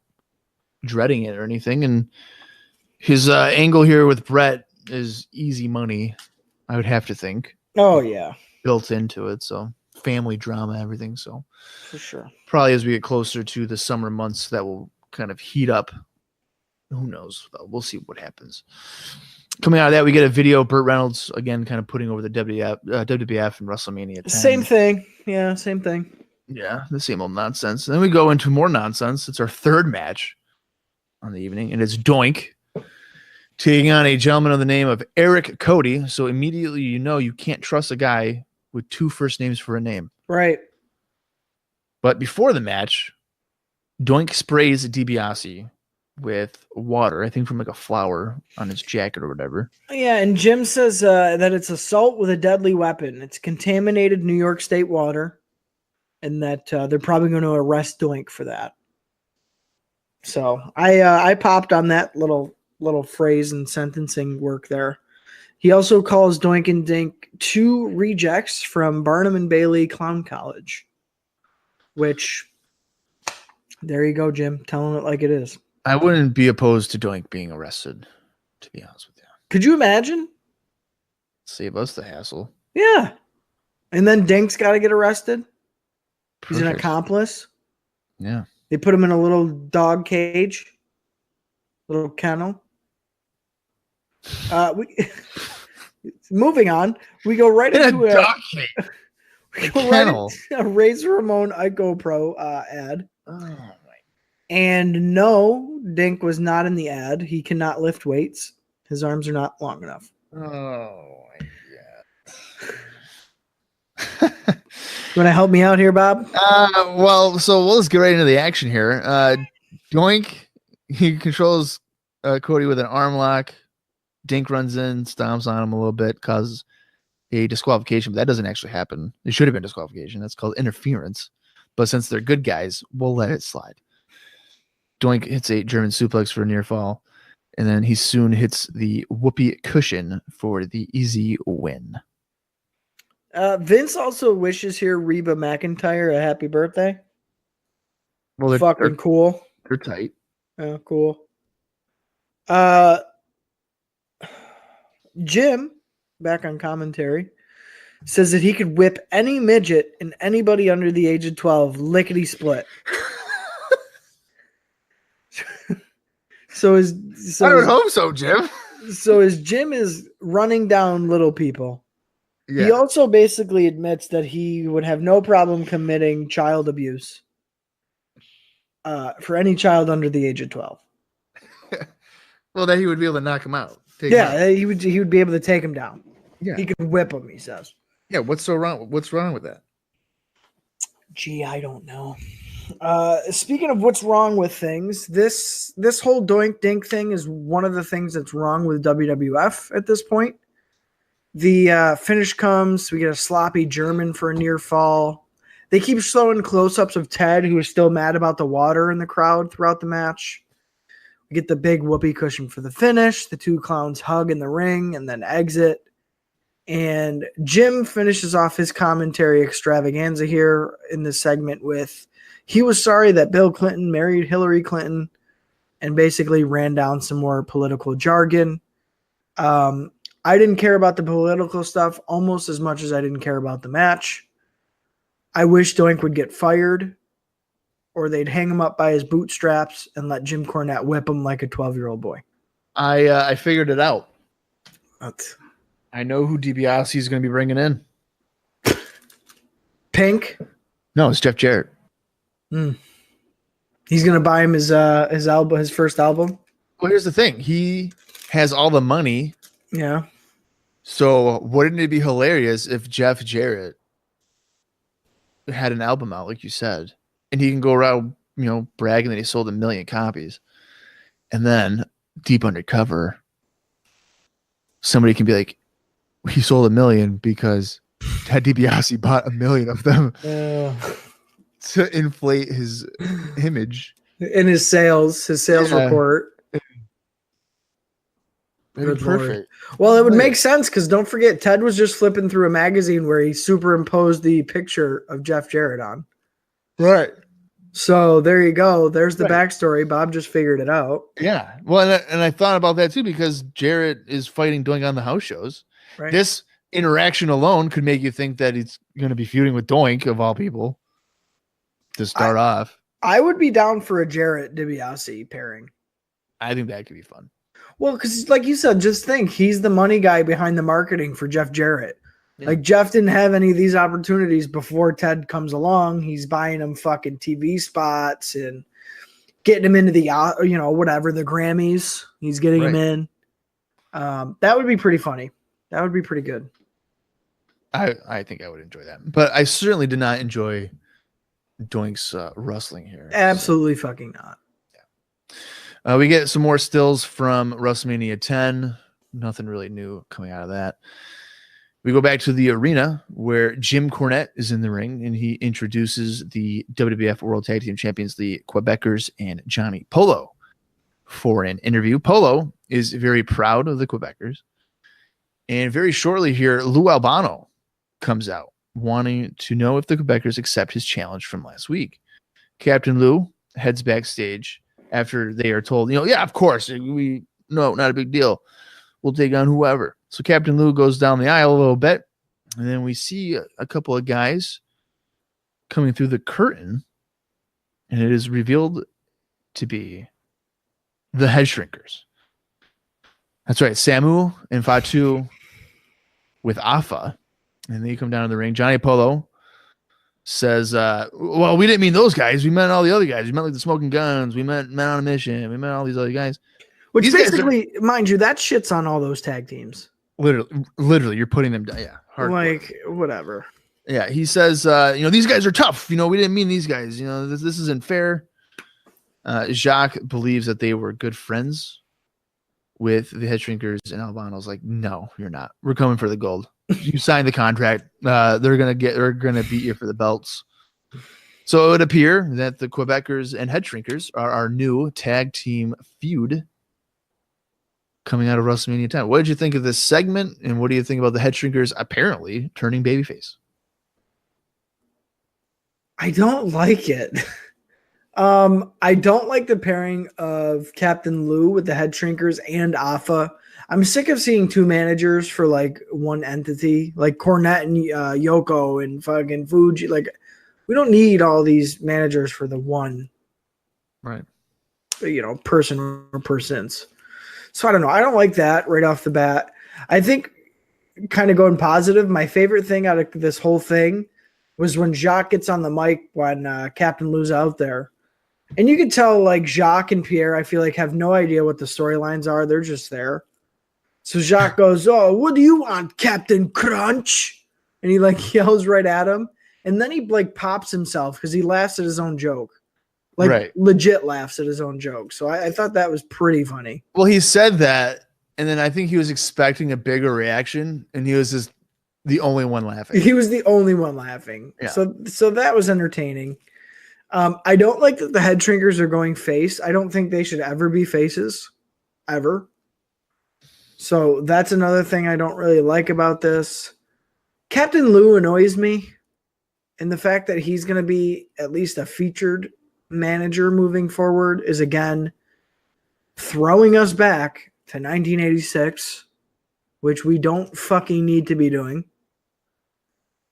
dreading it or anything. And his angle here with Brett is easy money, I would have to think.
Oh yeah,
built into it. So family drama, everything. So
for sure.
Probably as we get closer to the summer months, that will kind of heat up. Who knows? We'll see what happens. Coming out of that, we get a video. Burt Reynolds again, kind of putting over the WWF and WrestleMania 10.
Same thing. Yeah, same thing.
Yeah, the same old nonsense. And then we go into more nonsense. It's our third match on the evening, and it's Doink taking on a gentleman of the name of Eric Cody. So immediately you know you can't trust a guy with 2 first names for a name.
Right.
But before the match, Doink sprays DiBiase with water, I think from like a flower on his jacket or whatever.
Yeah, and Jim says that it's assault with a deadly weapon. It's contaminated New York State water, and that they're probably going to arrest Doink for that. So I popped on that little phrase and sentencing work there. He also calls Doink and Dink 2 rejects from Barnum and Bailey Clown College, which, there you go, Jim, telling it like it is.
I wouldn't be opposed to Doink being arrested, to be honest with you.
Could you imagine?
Save us the hassle.
Yeah. And then Dink's got to get arrested.
Perfect.
He's an accomplice.
Yeah.
They put him in a little dog cage, little kennel. Moving on, we go right into a Razor Ramon Ico Pro ad.
Oh my!
And no, Dink was not in the ad. He cannot lift weights. His arms are not long enough.
Oh my
God! You want to help me out here, Bob?
Well, so let's get right into the action here. Doink, he controls Cody with an arm lock. Dink runs in, stomps on him a little bit, causes a disqualification, but that doesn't actually happen. It should have been disqualification. That's called interference. But since they're good guys, we'll let it slide. Doink hits a German suplex for a near fall, and then he soon hits the whoopee cushion for the easy win.
Vince also wishes here Reba McEntire a happy birthday.
Well, they're
Fucking cool.
they're tight.
Oh, cool. Jim, back on commentary, says that he could whip any midget and anybody under the age of 12 lickety split. So
I would hope so, Jim.
So his Jim is running down little people.
Yeah.
He also basically admits that he would have no problem committing child abuse for any child under the age of 12.
Well, then he would be able to knock him out. Take him out.
He would be able to take him down.
Yeah.
He could whip him, he says.
Yeah, what's so wrong? What's wrong with that?
Gee, I don't know. Speaking of what's wrong with things, this whole doink dink thing is one of the things that's wrong with WWF at this point. The finish comes, we get a sloppy German for a near fall. They keep showing close-ups of Ted, who is still mad about the water in the crowd throughout the match. We get the big whoopee cushion for the finish. The two clowns hug in the ring and then exit. And Jim finishes off his commentary extravaganza here in this segment with, he was sorry that Bill Clinton married Hillary Clinton, and basically ran down some more political jargon. I didn't care about the political stuff almost as much as I didn't care about the match. I wish Doink would get fired, or they'd hang him up by his bootstraps and let Jim Cornette whip him like a 12-year-old boy.
I figured it out.
That's
I know who DiBiase is going to be bringing in.
Pink.
No, it's Jeff Jarrett.
He's going to buy him his album, his first album.
Well, here's the thing. He has all the money.
Yeah.
So wouldn't it be hilarious if Jeff Jarrett had an album out, like you said, and he can go around, bragging that he sold 1 million copies, and then deep undercover, somebody can be like, he sold 1 million because Ted DiBiase bought 1 million of them to inflate his image
In his sales report.
That'd be perfect.
Well, it would make sense because don't forget, Ted was just flipping through a magazine where he superimposed the picture of Jeff Jarrett on.
Right.
So there you go. There's the backstory. Bob just figured it out.
Yeah. Well, and I thought about that too because Jarrett is fighting Doink on the house shows.
Right.
This interaction alone could make you think that he's going to be feuding with Doink, of all people, to start off.
I would be down for a Jarrett DiBiase pairing.
I think that could be fun.
Well, because like you said, just think, he's the money guy behind the marketing for Jeff Jarrett. Yeah. Like, Jeff didn't have any of these opportunities before Ted comes along. He's buying him fucking TV spots and getting him into the, whatever, the Grammys. He's getting him in. That would be pretty funny. That would be pretty good.
I think I would enjoy that. But I certainly did not enjoy Doink's wrestling here.
Absolutely fucking not.
We get some more stills from WrestleMania 10. Nothing really new coming out of that. We go back to the arena where Jim Cornette is in the ring, and he introduces the WWF World Tag Team Champions, the Quebecers, and Johnny Polo for an interview. Polo is very proud of the Quebecers. And very shortly here, Lou Albano comes out, wanting to know if the Quebecers accept his challenge from last week. Captain Lou heads backstage after they are told, yeah, of course, not a big deal. We'll take on whoever. So Captain Lou goes down the aisle a little bit, and then we see a couple of guys coming through the curtain, and it is revealed to be the Head Shrinkers. That's right, Samu and Fatu with Afa, and they come down to the ring. Johnny Polo says, well, we didn't mean those guys. We meant all the other guys. We meant like the Smoking Guns. We meant Men on a Mission. We meant all these other guys.
Which
these
basically, mind you, that shit's on all those tag teams.
Literally, you're putting them down. Yeah. Hardcore.
Like, whatever.
Yeah, he says, these guys are tough. We didn't mean these guys. This isn't fair. Jacques believes that they were good friends with the Head Shrinkers, and Albano's like, no, you're not. We're coming for the gold. You signed the contract. They're gonna beat you for the belts. So it would appear that the Quebecers and Head Shrinkers are our new tag team feud. coming out of WrestleMania 10. What did you think of this segment, and what do you think about the Head Shrinkers apparently turning babyface?
I don't like it. I don't like the pairing of Captain Lou with the Head Shrinkers and Alpha. I'm sick of seeing two managers for like one entity, like Cornette and Yoko and fucking Fuji. Like, we don't need all these managers for the one,
right?
Person or persons. So I don't know. I don't like that right off the bat. I think, kind of going positive, my favorite thing out of this whole thing was when Jacques gets on the mic when Captain Lou's out there. And you can tell, like, Jacques and Pierre, I feel like, have no idea what the storylines are. They're just there. So Jacques goes, "Oh, what do you want, Captain Crunch?" And he, like, yells right at him. And then he, like, pops himself because he laughs at his own joke. Like,
right.
Legit laughs at his own joke. So I thought that was pretty funny.
Well, he said that, and then I think he was expecting a bigger reaction, and he was just the only one laughing.
He was the only one laughing.
Yeah.
So that was entertaining. I don't like that the Head Shrinkers are going face. I don't think they should ever be faces. Ever. So that's another thing I don't really like about this. Captain Lou annoys me. And the fact that he's going to be at least a featured manager moving forward is, again, throwing us back to 1986, which we don't fucking need to be doing.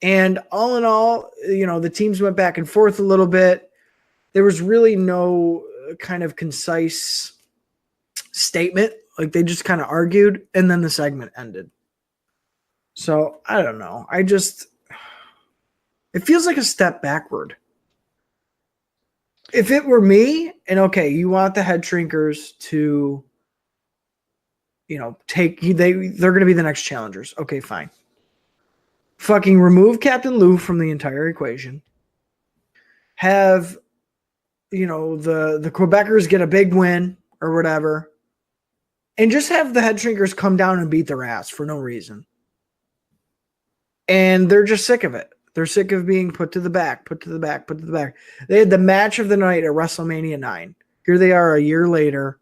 And all in all, the teams went back and forth a little bit. There was really no kind of concise statement. Like, they just kind of argued, and then the segment ended. So, I don't know. It feels like a step backward. If it were me, and okay, you want the Head Shrinkers to, they're going to be the next challengers. Okay, fine. Fucking remove Captain Lou from the entire equation. Have, the Quebecers get a big win or whatever. And just have the Head Shrinkers come down and beat their ass for no reason. And they're just sick of it. They're sick of being put to the back. They had the match of the night at WrestleMania 9. Here they are a year later,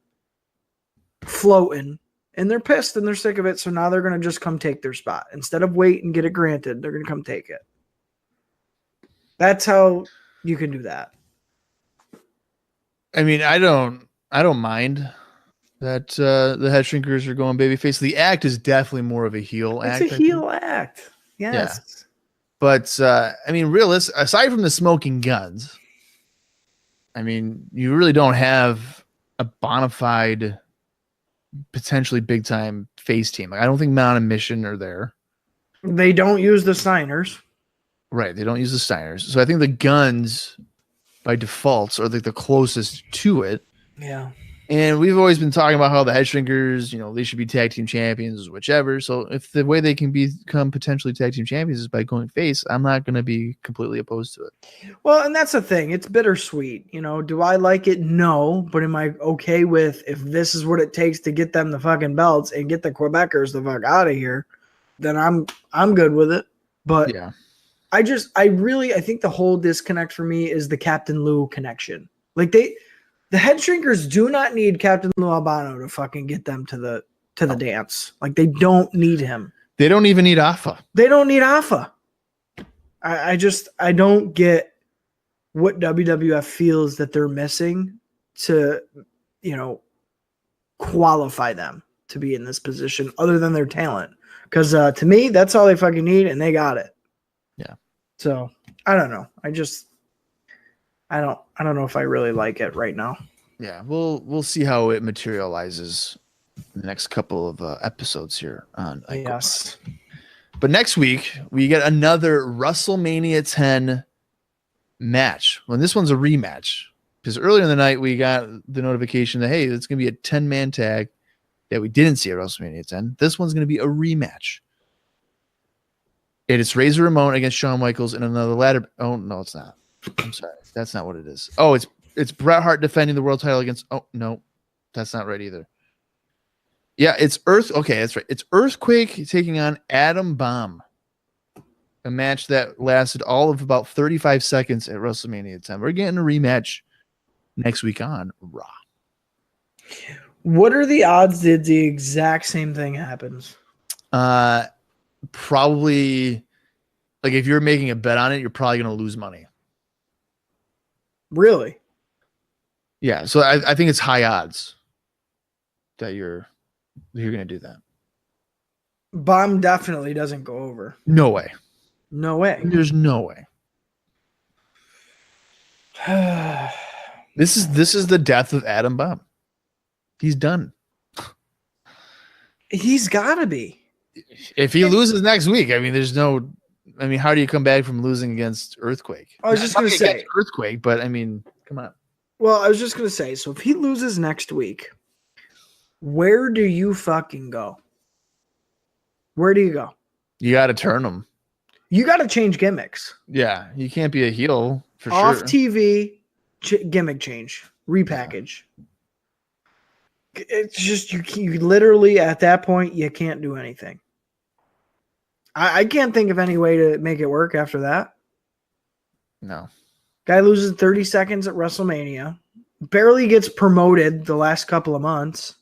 floating. And they're pissed and they're sick of it. So now they're going to just come take their spot. Instead of wait and get it granted, they're going to come take it. That's how you can do that.
I mean, I don't mind that the Head Shrinkers are going babyface. The act is definitely more of a heel act.
It's a heel act. Yes.
Yeah. But, I mean, aside from the smoking guns, I mean, you really don't have a bona fide, potentially big-time face team. Like, I don't think Men on a Mission are there.
They don't use the Steiners.
Right, they don't use the Steiners. So I think the guns, by default, are like the closest to it.
Yeah.
And we've always been talking about how the Head Shrinkers, they should be tag team champions, whichever. So if the way they can become potentially tag team champions is by going face, I'm not going to be completely opposed to it.
Well, and that's the thing. It's bittersweet. Do I like it? No. But am I okay with, if this is what it takes to get them the fucking belts and get the Quebecers the fuck out of here, then I'm good with it. But
yeah,
I think the whole disconnect for me is the Captain Lou connection. Like, the Head Shrinkers do not need Captain Lou Albano to fucking get them to the dance. Like, they don't need him.
They don't even need Alpha.
They don't need Alpha. I don't get what WWF feels that they're missing to, qualify them to be in this position other than their talent. Because to me, that's all they fucking need, and they got it.
Yeah.
So I don't know. I don't know if I really like it right now.
Yeah, we'll see how it materializes in the next couple of episodes here on Icon.
Yes.
But next week we get another WrestleMania 10 match. Well, this one's a rematch because earlier in the night we got the notification that, hey, it's going to be a 10-man tag that we didn't see at WrestleMania 10. This one's going to be a rematch. It's Razor Ramon against Shawn Michaels in another ladder. Oh no, it's not. I'm sorry. That's not what it is. Oh, it's Bret Hart defending the world title against. Oh no, that's not right either. Yeah, it's Earth. Okay, that's right. It's Earthquake taking on Adam Bomb. A match that lasted all of about 35 seconds at WrestleMania 10. We're getting a rematch next week on Raw.
What are the odds that the exact same thing happens?
Probably, like if you're making a bet on it, you're probably going to lose money.
Really?
Yeah, so I think it's high odds that you're going to do that.
Bomb definitely doesn't go over.
No way.
No way.
There's no way. This is the death of Adam Bomb. He's done.
He's got to be.
If he loses next week, I mean, how do you come back from losing against Earthquake?
I was just going to say
against Earthquake, but I mean, come on.
Well, I was just going to say, so if he loses next week, where do you fucking go? Where do you go?
You got to turn him.
You got to change gimmicks.
Yeah, you can't be a heel for
Off
sure.
TV, gimmick change, repackage. Yeah. It's just you literally at that point you can't do anything. I can't think of any way to make it work after that.
No.
Guy loses 30 seconds at WrestleMania, barely gets promoted the last couple of months,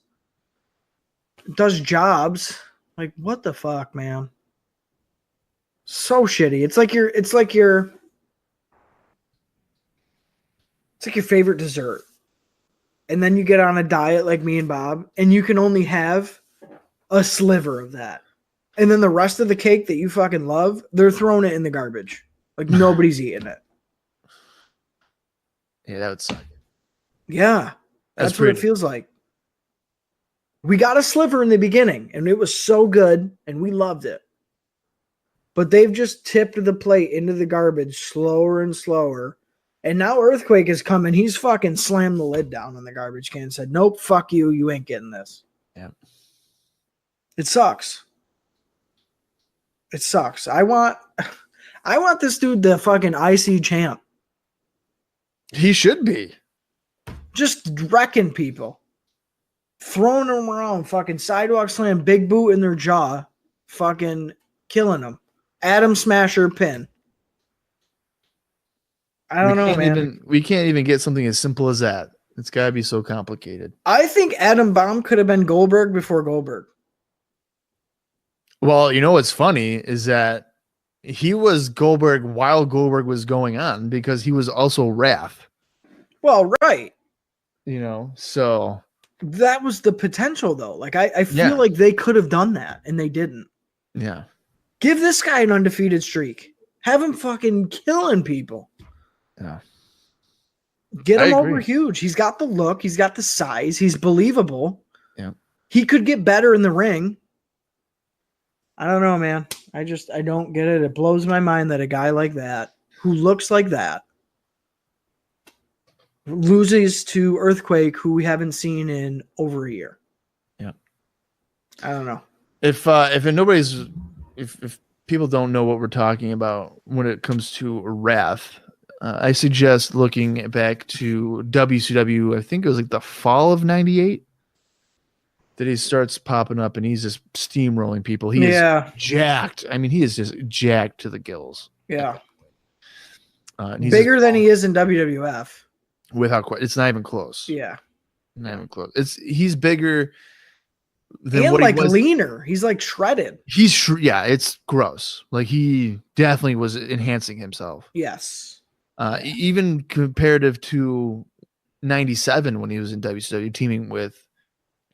does jobs. Like, what the fuck, man? So shitty. It's like your favorite dessert. And then you get on a diet like me and Bob, and you can only have a sliver of that. And then the rest of the cake that you fucking love, they're throwing it in the garbage. Like nobody's eating it.
Yeah, that would suck.
Yeah. That's what it feels like. We got a sliver in the beginning, and it was so good, and we loved it. But they've just tipped the plate into the garbage slower and slower. And now Earthquake is coming. He's fucking slammed the lid down on the garbage can and said, nope, fuck you. You ain't getting this.
Yeah.
It sucks. It sucks. I want this dude the fucking IC champ.
He should be.
Just wrecking people. Throwing them around. Fucking sidewalk slam, big boot in their jaw. Fucking killing them. Atom Smasher pin. I don't know, man.
We can't even get something as simple as that. It's got to be so complicated.
I think Adam Bomb could have been Goldberg before Goldberg.
Well, you know what's funny is that he was Goldberg while Goldberg was going on because he was also Wrath.
Well, right.
You know, so.
That was the potential, though. Like, I feel like they could have done that, and they didn't.
Yeah.
Give this guy an undefeated streak. Have him fucking killing people.
Yeah.
Get him over huge. He's got the look. He's got the size. He's believable.
Yeah.
He could get better in the ring. I don't know, man. I don't get it. It blows my mind that a guy like that, who looks like that, loses to Earthquake, who we haven't seen in over a year.
Yeah.
I don't know.
If people don't know what we're talking about when it comes to Wrath, I suggest looking back to WCW. I think it was like the fall of '98 that he starts popping up and he's just steamrolling people. He is jacked. I mean, he is just jacked to the gills.
Yeah.
Bigger
than he is in WWF.
Without quite, it's not even close.
Yeah.
Not even close. He's bigger than
and
what
like
he was.
Leaner. He's like shredded.
It's gross. Like he definitely was enhancing himself.
Yes.
Even comparative to '97 when he was in WCW teaming with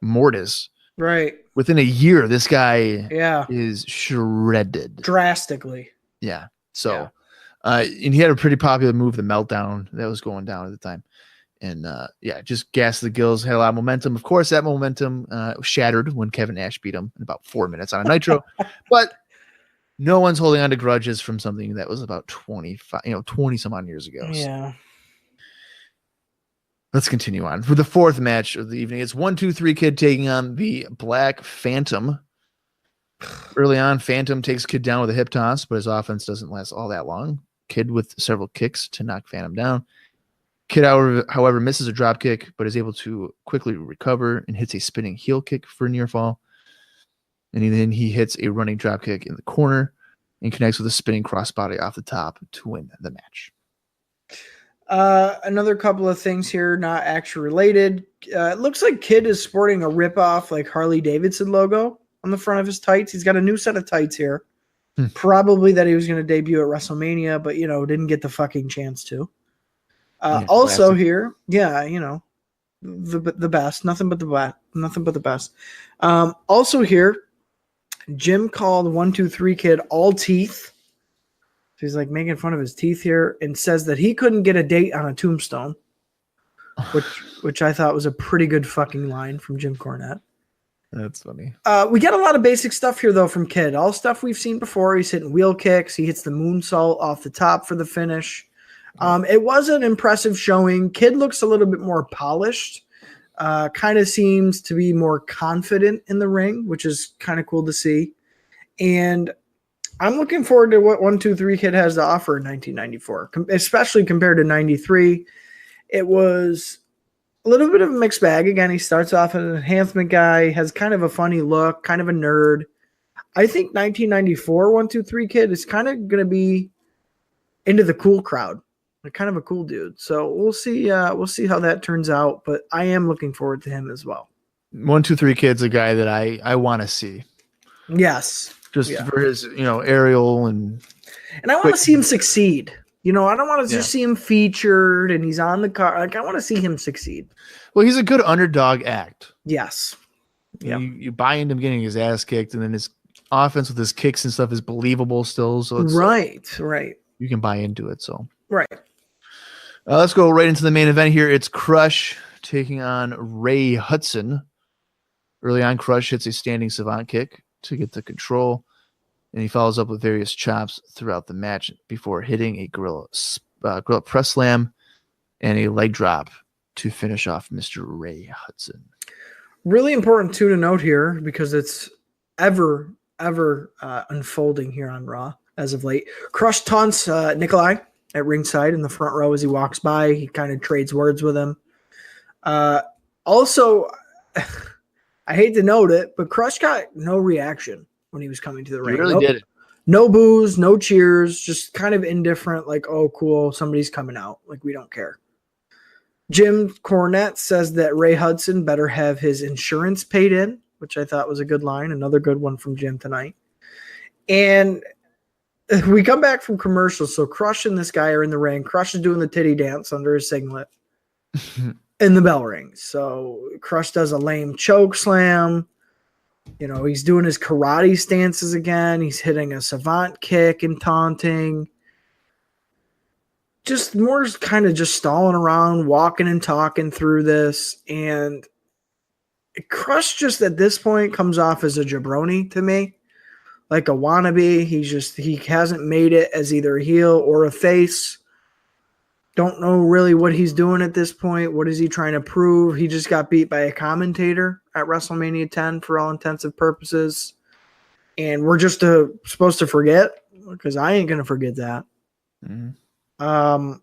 Mortis.
Right.
Within a year, this guy is shredded.
Drastically.
Yeah. So, and he had a pretty popular move, the Meltdown, that was going down at the time. And just gassed the gills, had a lot of momentum. Of course, that momentum shattered when Kevin Nash beat him in about 4 minutes on a Nitro. But no one's holding on to grudges from something that was about 20 some odd years ago.
Yeah.
Let's continue on. For the fourth match of the evening, it's 1-2-3 Kid taking on the Black Phantom. Early on, Phantom takes Kid down with a hip toss, but his offense doesn't last all that long. Kid with several kicks to knock Phantom down. Kid, however, misses a drop kick, but is able to quickly recover and hits a spinning heel kick for a near fall. And then he hits a running drop kick in the corner and connects with a spinning crossbody off the top to win the match.
Another couple of things here, not actually related. It looks like Kid is sporting a rip-off like Harley Davidson logo on the front of his tights. He's got a new set of tights here. Probably that he was going to debut at WrestleMania, but didn't get the fucking chance to. Also
classic.
here, the best, nothing but the best. Also here, Jim called 1-2-3 Kid all teeth. So he's like making fun of his teeth here and says that he couldn't get a date on a tombstone, which I thought was a pretty good fucking line from Jim Cornette.
That's funny.
We get a lot of basic stuff here, though, from Kid. All stuff we've seen before. He's hitting wheel kicks. He hits the moonsault off the top for the finish. It was an impressive showing. Kid looks a little bit more polished. Kind of seems to be more confident in the ring, which is kind of cool to see. And I'm looking forward to what 1-2-3 Kid has to offer in 1994, especially compared to 93. It was a little bit of a mixed bag. Again, he starts off as an enhancement guy, has kind of a funny look, kind of a nerd. I think 1994 1-2-3 Kid is kind of going to be into the cool crowd, like kind of a cool dude. So we'll see how that turns out. But I am looking forward to him as well.
1-2-3 Kid's a guy that I want to see.
Yes.
Just for his, aerial and
I want to see him succeed. I don't want to just see him featured and he's on the car. Like I want to see him succeed.
Well, he's a good underdog act.
Yes.
Yeah. You buy into him getting his ass kicked, and then his offense with his kicks and stuff is believable still. So it's
right.
You can buy into it. So
right.
Let's go right into the main event here. It's Crush taking on Ray Hudson. Early on, Crush hits a standing savant kick to get the control, and he follows up with various chops throughout the match before hitting a gorilla press slam and a leg drop to finish off Mr. Ray Hudson.
Really important too to note here, because it's ever unfolding here on Raw as of late. Crush taunts Nikolai at ringside in the front row as he walks by. He kind of trades words with him. Also, I hate to note it, but Crush got no reaction when he was coming to the ring.
He really did it.
No boos, no cheers, just kind of indifferent, like, oh, cool, somebody's coming out. Like, we don't care. Jim Cornette says that Ray Hudson better have his insurance paid in, which I thought was a good line. Another good one from Jim tonight. And we come back from commercials, so Crush and this guy are in the ring. Crush is doing the titty dance under his singlet. And the bell rings. So Crush does a lame choke slam. He's doing his karate stances again. He's hitting a savant kick and taunting. Just more kind of just stalling around, walking and talking through this. And Crush just at this point comes off as a jabroni to me. Like a wannabe. He hasn't made it as either a heel or a face. Don't know really what he's doing at this point. What is he trying to prove? He just got beat by a commentator at WrestleMania 10 for all intents and purposes. And we're just supposed to forget, because I ain't going to forget that. Mm-hmm.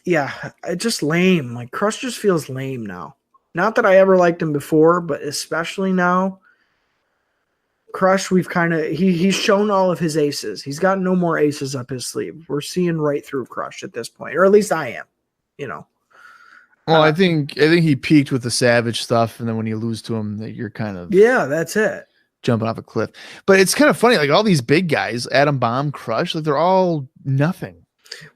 It's just lame. Like Crush just feels lame now. Not that I ever liked him before, but especially now. Crush, he's shown all of his aces. He's got no more aces up his sleeve. We're seeing right through Crush at this point, or at least I am.
Well, I think he peaked with the Savage stuff, and then when you lose to him, that you're kind of
that's it,
jumping off a cliff. But it's kind of funny, like all these big guys, Adam Bomb, Crush, like they're all nothing.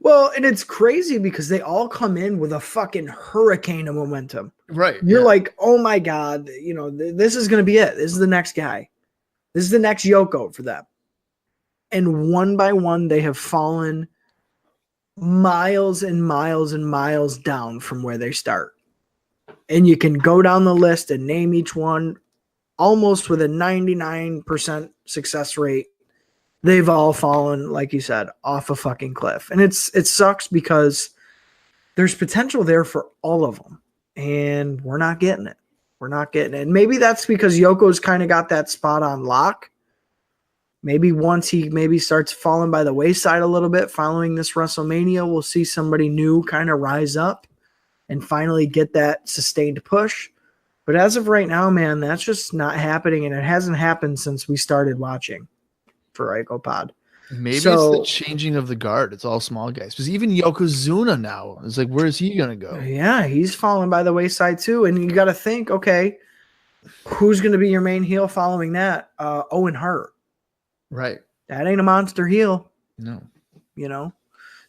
Well, and it's crazy because they all come in with a fucking hurricane of momentum.
Right?
You're like, oh my god, this is gonna be it. This is the next guy. This is the next Yoko for them. And one by one, they have fallen miles and miles and miles down from where they start. And you can go down the list and name each one almost with a 99% success rate. They've all fallen, like you said, off a fucking cliff. And it sucks because there's potential there for all of them. And we're not getting it. We're not getting it. And maybe that's because Yoko's kind of got that spot on lock. Maybe once he starts falling by the wayside a little bit following this WrestleMania, we'll see somebody new kind of rise up and finally get that sustained push. But as of right now, man, that's just not happening. And it hasn't happened since we started watching for IcoPod.
Maybe it's the changing of the guard. It's all small guys. Because even Yokozuna now is like, where is he gonna go?
Yeah, he's falling by the wayside too. And you got to think, okay, who's going to be your main heel following that? Owen Hart.
Right.
That ain't a monster heel.
No.
You know.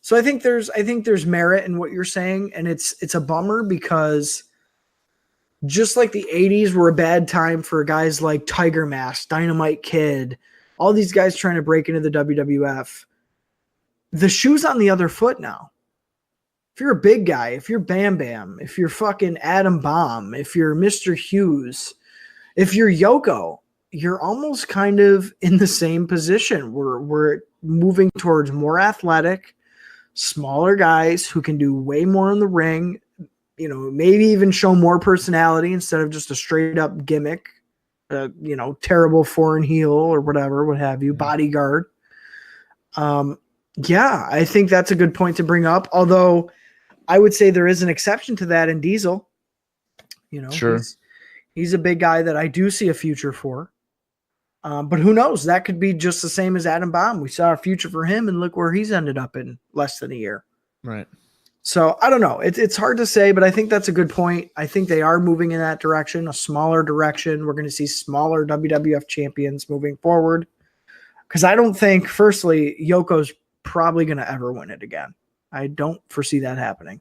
So I think there's merit in what you're saying, and it's a bummer because just like the 80s were a bad time for guys like Tiger Mask, Dynamite Kid, all these guys trying to break into the WWF. The shoe's on the other foot now. If you're a big guy, if you're Bam Bam, if you're fucking Adam Bomb, if you're Mr. Hughes, if you're Yoko, you're almost kind of in the same position. We're moving towards more athletic, smaller guys who can do way more in the ring, you know, maybe even show more personality instead of just a straight up gimmick, you know, terrible foreign heel or whatever, what have you, bodyguard. Yeah, I think that's a good point to bring up. Although I would say there is an exception to that in Diesel. You know,
sure.
He's a big guy that I do see a future for. But who knows? That could be just the same as Adam Bomb. We saw a future for him, and look where he's ended up in less than a year.
Right.
So I don't know. It's hard to say, but I think that's a good point. I think they are moving in that direction, a smaller direction. We're going to see smaller WWF champions moving forward. Because I don't think, firstly, Yoko's probably going to ever win it again. I don't foresee that happening.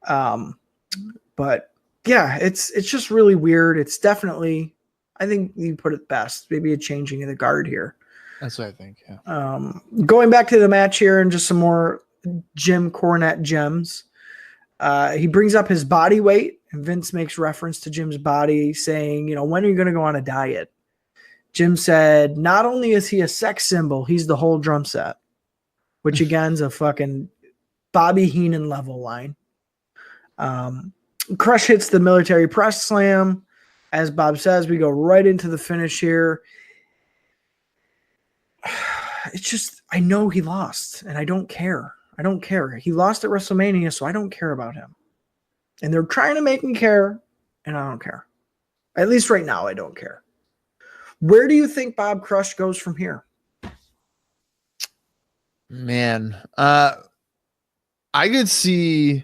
But yeah, it's just really weird. It's definitely, I think you put it best, maybe a changing of the guard here.
That's what I think. Yeah.
Going back to the match here and just some more Jim Cornette gems. He brings up his body weight, and Vince makes reference to Jim's body, saying, you know, when are you going to go on a diet? Jim said, not only is he a sex symbol, he's the whole drum set, which again is a fucking Bobby Heenan level line. Crush hits the military press slam. As Bob says, we go right into the finish here. It's just, I know he lost, and I don't care. I don't care. He lost at WrestleMania, so I don't care about him. And they're trying to make me care, and I don't care. At least right now, I don't care. Where do you think Bob Crush goes from here?
Man, I could see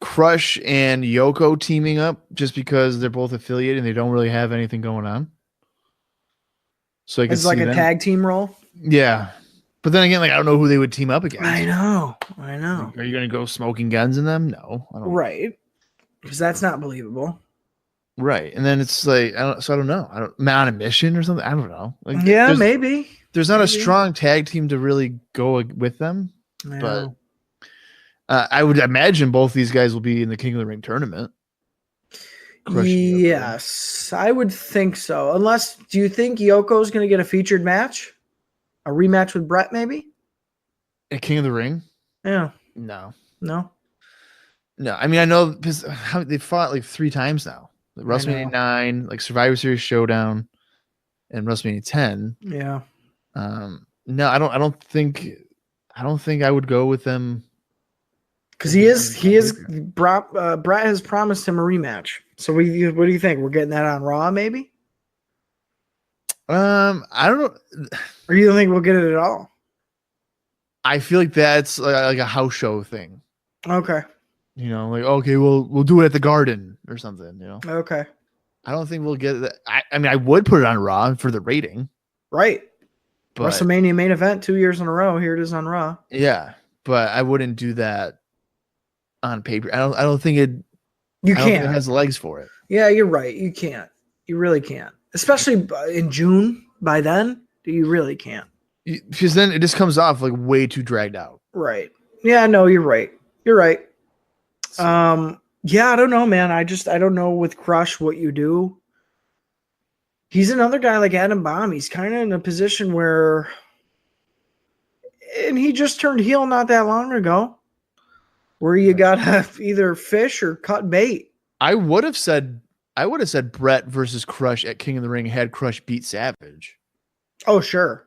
Crush and Yoko teaming up just because they're both affiliated and they don't really have anything going on. So
it's like a tag team role?
Yeah. But then again, like I don't know who they would team up against.
I know.
Like, are you going to go smoking guns in them? No. I don't.
Right. Because that's not believable.
Right. And then it's like, I don't know. Man on a mission or something. I don't know. Like,
yeah, maybe.
There's not a strong tag team to really go with them. But I would imagine both these guys will be in the King of the Ring tournament.
Yes, I would think so. Unless, do you think Yoko's going to get a featured match? A rematch with Brett, maybe?
At King of the Ring?
Yeah.
No.
I
mean, I know because they fought like 3 times now. Like WrestleMania 9, like Survivor Series Showdown, and WrestleMania 10.
Yeah.
No, I don't think I would go with them.
Because Brett has promised him a rematch. So what do you think? We're getting that on Raw, maybe?
I don't know.
Or you don't think we'll get it at all?
I feel like that's like a house show thing.
Okay.
You know, like, okay, we'll do it at the Garden or something, you know?
Okay.
I don't think we'll get that. I mean, I would put it on Raw for the rating.
Right.
But,
WrestleMania main event 2 years in a row. Here it is on Raw.
Yeah. But I wouldn't do that on paper. I don't think it.
You can't.
Think it has legs for it.
Yeah, you're right. You can't. You really can't. Especially in June. By then, you really can't.
Because then it just comes off like way too dragged out.
Right. Yeah. No, you're right. You're right. So. Yeah, I don't know, man. I don't know with Crush what you do. He's another guy like Adam Bomb. He's kind of in a position where, and he just turned heel not that long ago, where you gotta either fish or cut bait.
I would have said Brett versus Crush at King of the Ring had Crush beat Savage.
Oh, sure.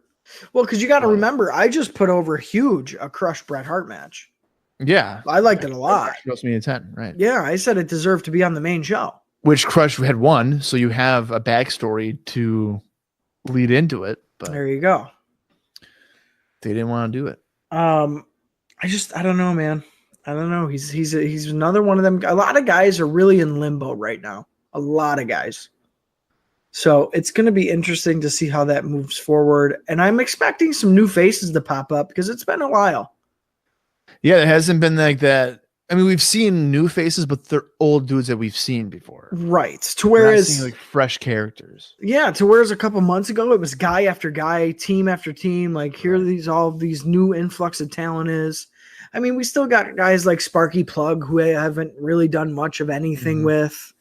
Well, because you got to remember, I just put over huge a Crush Bret Hart match.
Yeah.
I liked it a lot.
WrestleMania 10, right.
Yeah, I said it deserved to be on the main show.
Which Crush had won, so you have a backstory to lead into it. But
there you go.
They didn't want to do it.
I don't know, man. I don't know. He's another one of them. A lot of guys are really in limbo right now. A lot of guys. So it's going to be interesting to see how that moves forward. And I'm expecting some new faces to pop up because it's been a while.
Yeah, it hasn't been like that. I mean, we've seen new faces, but they're old dudes that we've seen before.
Right. To whereas
seeing like fresh characters.
Yeah, to whereas a couple months ago it was guy after guy, team after team. Like here all these new influx of talent is. I mean, we still got guys like Sparky Plug who I haven't really done much of anything with,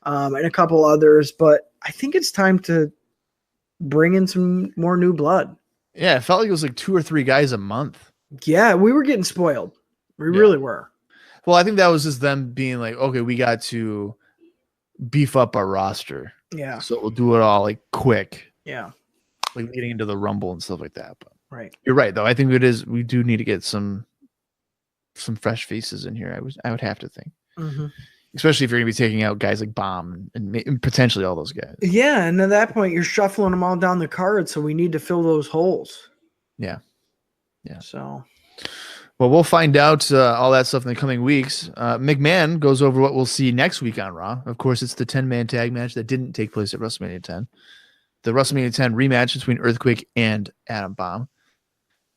and a couple others, but I think it's time to bring in some more new blood.
Yeah, it felt like it was like 2 or 3 guys a month.
Yeah, we were getting spoiled. We really were.
Well, I think that was just them being like, okay, we got to beef up our roster.
Yeah.
So we'll do it all like quick.
Yeah.
Like leading into the Rumble and stuff like that. But
right.
You're right, though. I think we do need to get some fresh faces in here. I would have to think. Especially if you're going to be taking out guys like Bomb and potentially all those guys.
Yeah, and at that point, you're shuffling them all down the card, so we need to fill those holes.
Yeah. Yeah.
So,
well, we'll find out all that stuff in the coming weeks. McMahon goes over what we'll see next week on Raw. Of course, it's the 10-man tag match that didn't take place at WrestleMania 10. The WrestleMania 10 rematch between Earthquake and Adam Bomb.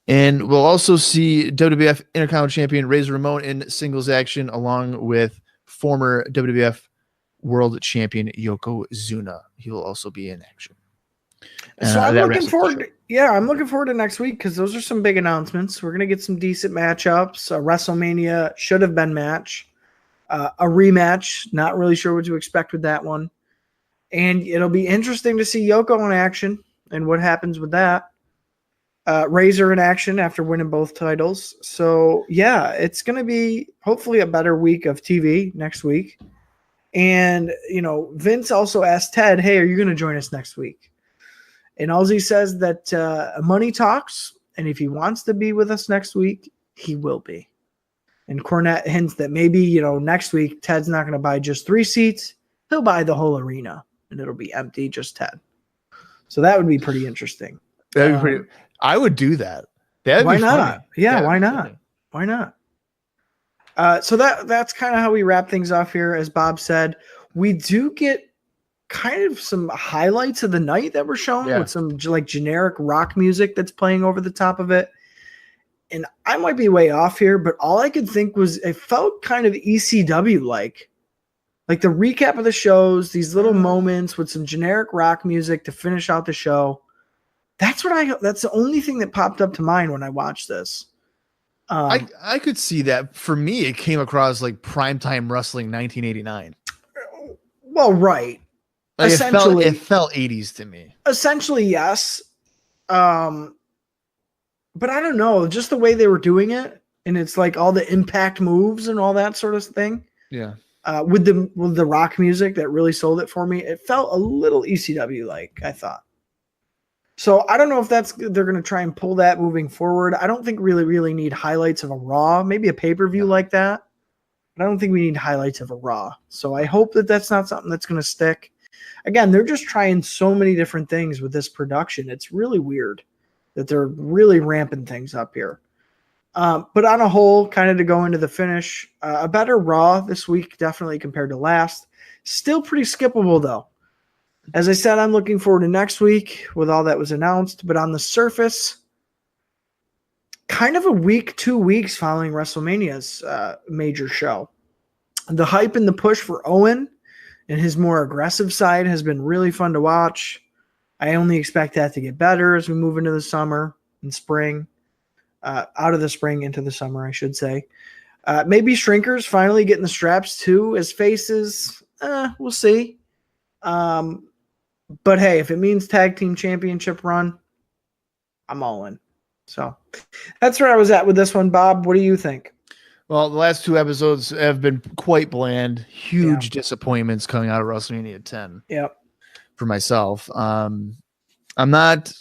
And we'll also see WWF Intercontinental Champion Razor Ramon in singles action along with former WWF World Champion Yokozuna. He will also be in action.
So I'm looking forward. I'm looking forward to next week because those are some big announcements. We're going to get some decent matchups. A WrestleMania should have been match. A rematch. Not really sure what to expect with that one. And it'll be interesting to see Yoko in action and what happens with that. Razor in action after winning both titles. So, yeah, it's going to be hopefully a better week of TV next week. And, Vince also asked Ted, hey, are you going to join us next week? And Ozzy says that money talks, and if he wants to be with us next week, he will be. And Cornette hints that maybe, next week, Ted's not going to buy just 3 seats. He'll buy the whole arena, and it'll be empty, just Ted. So that would be pretty interesting.
That'd be pretty. I would do that.
Why
be
not?
funny.
Yeah, why not? Funny. Why not? So that's kind of how we wrap things off here. As Bob said, we do get kind of some highlights of the night that were shown with some like generic rock music that's playing over the top of it. And I might be way off here, but all I could think was it felt kind of ECW like the recap of the shows, these little moments with some generic rock music to finish out the show. That's the only thing that popped up to mind when I watched this.
I could see that. For me, it came across like primetime wrestling 1989.
Well, right.
Like it felt 80s to me.
Essentially, yes. But I don't know, just the way they were doing it, and it's like all the impact moves and all that sort of thing.
Yeah.
With the rock music that really sold it for me, it felt a little ECW like, I thought. So I don't know if they're going to try and pull that moving forward. I don't think really need highlights of a Raw, maybe a pay-per-view like that. But I don't think we need highlights of a Raw. So I hope that that's not something that's going to stick. Again, they're just trying so many different things with this production. It's really weird that they're really ramping things up here. But on a whole, kind of to go into the finish, a better Raw this week, definitely compared to last. Still pretty skippable, though. As I said, I'm looking forward to next week with all that was announced. But on the surface, kind of a week, 2 weeks following WrestleMania's major show. The hype and the push for Owen and his more aggressive side has been really fun to watch. I only expect that to get better as we move into the summer and spring. Out of the spring into the summer, I should say. Maybe Shrinkers finally getting the straps too as faces. We'll see. But hey, if it means tag team championship run, I'm all in. So that's where I was at with this one. Bob, what do you think?
Well, the last 2 episodes have been quite bland. Huge disappointments coming out of WrestleMania 10.
Yep.
For myself, I'm not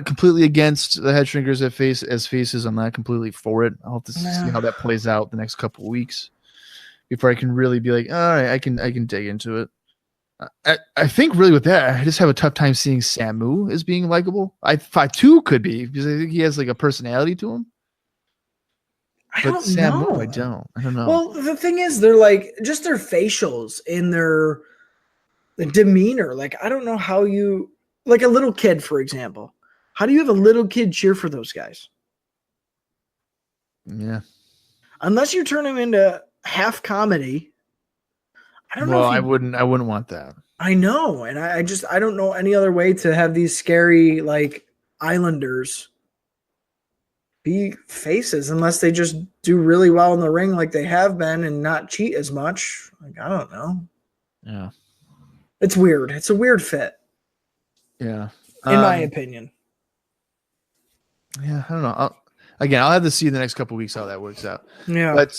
completely against the head shrinkers as faces. I'm not completely for it. I'll have to see how that plays out the next couple of weeks before I can really be like, all right, I can dig into it. I think really with that, I just have a tough time seeing Samu as being likable. Fatu could be because I think he has like a personality to him.
I
But
don't
Samu,
know.
I don't know.
Well, the thing is, they're like just their facials and their demeanor. Like, I don't know how you like a little kid, for example. How do you have a little kid cheer for those guys?
Yeah.
Unless you turn him into half comedy. I don't know.
Well, I wouldn't want that.
I know, and I don't know any other way to have these scary like Islanders be faces unless they just do really well in the ring like they have been and not cheat as much. Like, I don't know.
Yeah.
It's weird. It's a weird fit.
Yeah.
In my opinion.
Yeah, I don't know. I'll have to see in the next couple of weeks how that works out.
Yeah.
But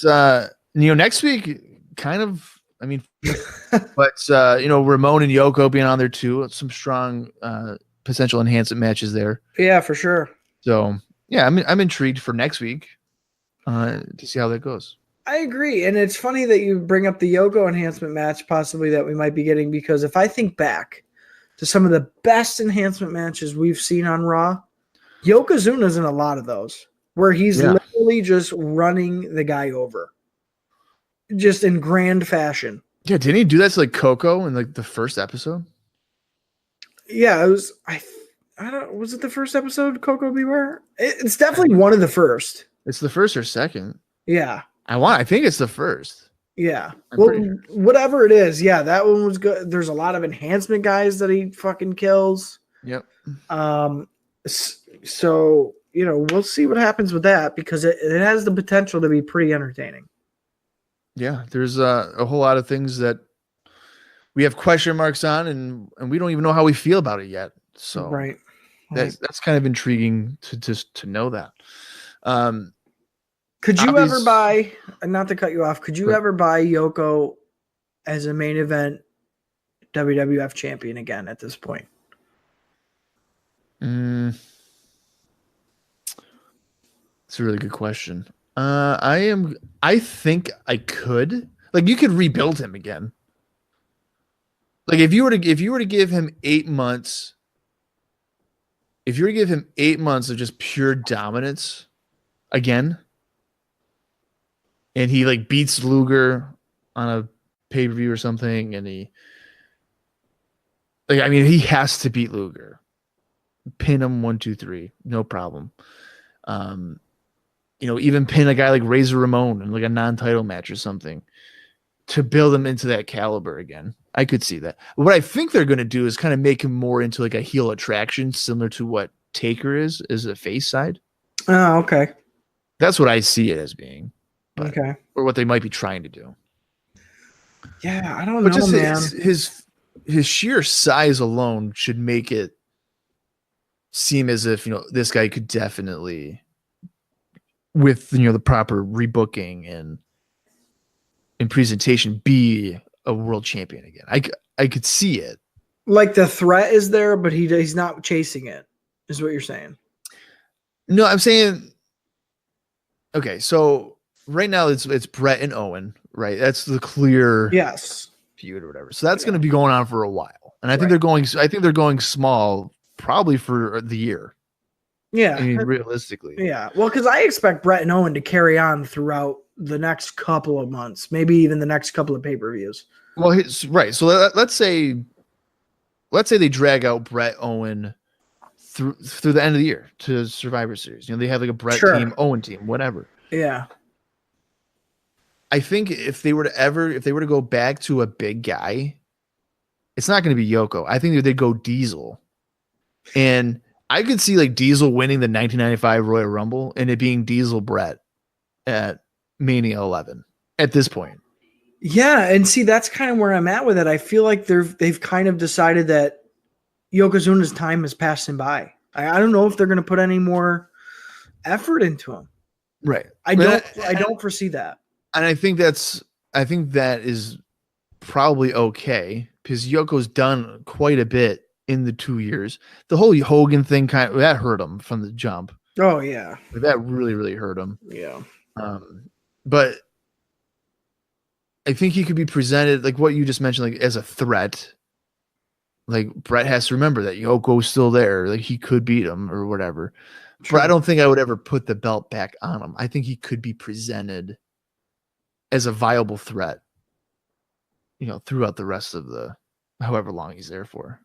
next week, kind of. I mean, but Ramon and Yoko being on there too. Some strong potential enhancement matches there.
Yeah, for sure.
So yeah, I'm intrigued for next week to see how that goes.
I agree, and it's funny that you bring up the Yoko enhancement match possibly that we might be getting, because if I think back to some of the best enhancement matches we've seen on Raw, Yokozuna's in a lot of those where he's literally just running the guy over. Just in grand fashion.
Yeah, didn't he do that to like Coco in like the first episode?
Yeah, it was. I don't. Was it the first episode? Coco Beware. It's definitely one of the first.
It's the first or second.
Yeah.
I think it's the first.
Yeah. Well, whatever it is. Yeah, that one was good. There's a lot of enhancement guys that he fucking kills.
Yep.
So we'll see what happens with that because it has the potential to be pretty entertaining.
Yeah, there's a whole lot of things that we have question marks on, and we don't even know how we feel about it yet. So
right.
That's kind of intriguing to know that.
Could you ever buy? Not to cut you off. Could you ever buy Yoko as a main event WWF champion again at this point?
It's a really good question. I think I could. Like, you could rebuild him again. Like, if you were to give him 8 months, if you were to give him 8 months of just pure dominance again, and he like beats Luger on a pay-per-view or something, and he has to beat Luger. Pin him 1, 2, 3, no problem. Even pin a guy like Razor Ramon in like a non-title match or something to build him into that caliber again. I could see that. What I think they're going to do is kind of make him more into like a heel attraction, similar to what Taker is a face side.
Oh, okay.
That's what I see it as being.
Okay.
Or what they might be trying to do.
Yeah, I don't know,
just
man.
His sheer size alone should make it seem as if, this guy could definitely, with the proper rebooking and presentation, be a world champion again. I could see it.
Like the threat is there, but he's not chasing it, is what you're saying.
No, I'm saying, okay, so right now it's Brett and Owen, right? That's the clear feud or whatever. So that's going to be going on for a while, and I think they're going small, probably for the year.
Yeah,
I mean, realistically.
Yeah, well, because I expect Brett and Owen to carry on throughout the next couple of months, maybe even the next couple of pay-per-views.
Well, right. So let's say they drag out Brett Owen through the end of the year to Survivor Series. They have like a Brett team, Owen team, whatever.
Yeah.
I think if they were to go back to a big guy, it's not going to be Yoko. I think they'd go Diesel, and I could see like Diesel winning the 1995 Royal Rumble and it being Diesel Brett at Mania 11 at this point.
Yeah, and see, that's kind of where I'm at with it. I feel like they've kind of decided that Yokozuna's time has passed him by. I don't know if they're going to put any more effort into him.
Right.
I don't foresee that.
And I think that is probably okay because Yoko's done quite a bit in the 2 years. The whole Hogan thing that hurt him from the jump.
Oh yeah.
That really, really hurt him.
Yeah.
But I think he could be presented like what you just mentioned, like as a threat Like Brett has to remember that Yoko's still there. Like he could beat him or whatever.
True.
But I don't think I would ever put the belt back on him. I think he could be presented as a viable threat, throughout the rest of the however long he's there for.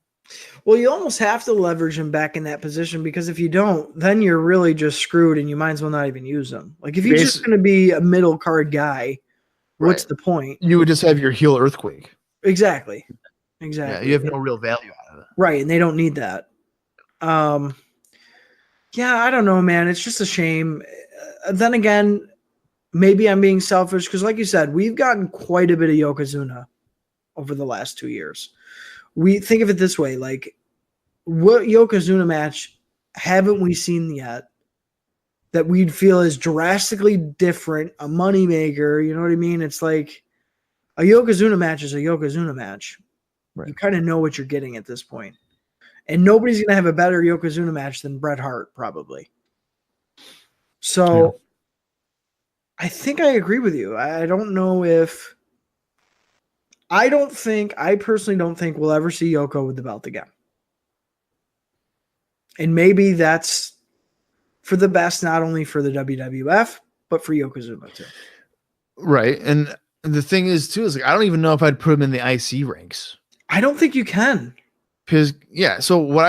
Well, you almost have to leverage him back in that position, because if you don't, then you're really just screwed, and you might as well not even use him. Like if you're just going to be a middle card guy, what's the point?
You would just have your heel earthquake.
Exactly.
Yeah, you have no real value out of it.
Right, and they don't need that. Yeah, I don't know, man. It's just a shame. Then again, maybe I'm being selfish because, like you said, we've gotten quite a bit of Yokozuna over the last 2 years. We think of it this way, like, what Yokozuna match haven't we seen yet that we'd feel is drastically different, a moneymaker? You know what I mean? It's like a Yokozuna match is a Yokozuna match. Right. You kind of know what you're getting at this point. And nobody's going to have a better Yokozuna match than Bret Hart, probably. So yeah. I think I agree with you. I don't know if – I personally don't think we'll ever see Yoko with the belt again. And maybe that's for the best, not only for the WWF, but for Yokozuna too.
Right. And the thing is, too, is like I don't even know if I'd put him in the IC ranks.
I don't think you can.
Because, yeah, so what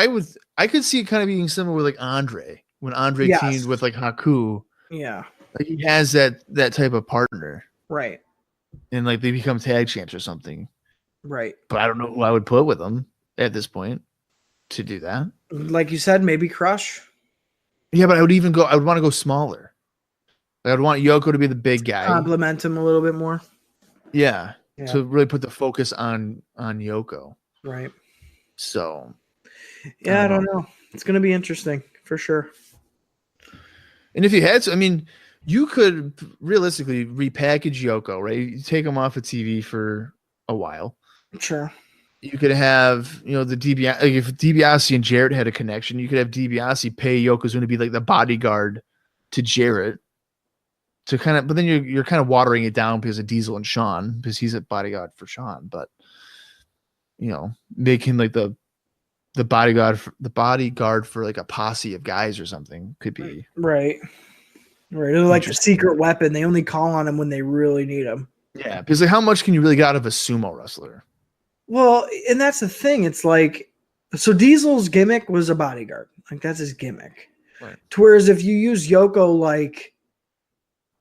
I could see it kind of being similar with like Andre, when Andre teamed with like Haku.
Yeah.
Like he has that type of partner.
Right.
And like they become tag champs or something.
Right.
But I don't know who I would put with them at this point to do that.
Like you said, maybe Crush.
Yeah, but I would want to go smaller. Like I'd want Yoko to be the big guy.
Compliment him a little bit more.
Yeah. To really put the focus on Yoko.
Right.
So,
yeah, I don't know. It's going to be interesting for sure.
And if you had to, I mean, you could realistically repackage Yoko, right? You take him off of TV for a while.
Sure.
You could have, the DiBiase, like if DiBiase and Jarrett had a connection, you could have DiBiase pay Yokozuna to be like the bodyguard to Jarrett to kind of, but then you're kind of watering it down because of Diesel and Shawn, because he's a bodyguard for Shawn, but make him like the bodyguard for like a posse of guys or something could be
right. They're like the secret weapon. They only call on him when they really need him.
Yeah, because like how much can you really get out of a sumo wrestler?
Well, and that's the thing. It's like, so Diesel's gimmick was a bodyguard. Like that's his gimmick.
Right.
To whereas if you use Yoko like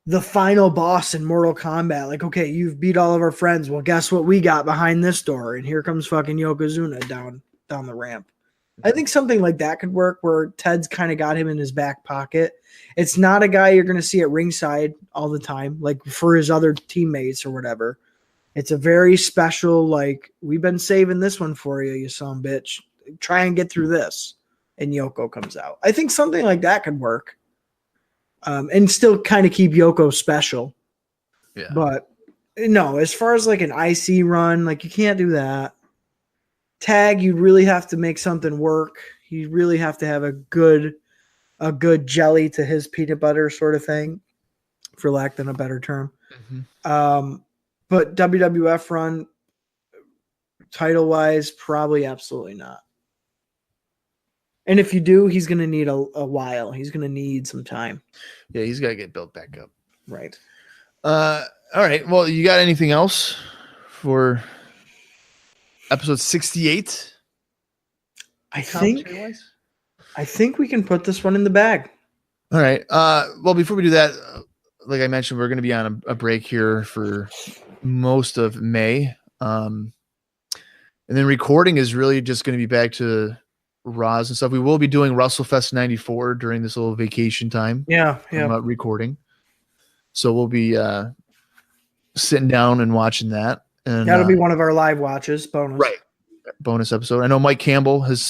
the final boss in Mortal Kombat, like, okay, you've beat all of our friends. Well, guess what we got behind this door? And here comes fucking Yokozuna down the ramp. I think something like that could work where Ted's kind of got him in his back pocket. It's not a guy you're going to see at ringside all the time, like for his other teammates or whatever. It's a very special, like, we've been saving this one for you, you son of a bitch. Try and get through this. And Yoko comes out. I think something like that could work. And still kind of keep Yoko special.
Yeah.
But no, as far as like an IC run, like you can't do that. Tag, you really have to make something work. You really have to have a good jelly to his peanut butter sort of thing, for lack of a better term. Mm-hmm. But WWF run, title wise, probably absolutely not. And if you do, he's going to need a while. He's going to need some time.
Yeah, he's got to get built back up.
Right.
All right. Well, you got anything else for episode 68?
I think we can put this one in the bag.
All right. Well, before we do that, like I mentioned, we're going to be on a break here for most of May. And then recording is really just going to be back to Raws and stuff. We will be doing WrestleFest 94 during this little vacation time.
Yeah.
Recording. So we'll be sitting down and watching that. And
that'll be one of our live watches. Bonus.
Right. Bonus episode. I know Mike Campbell has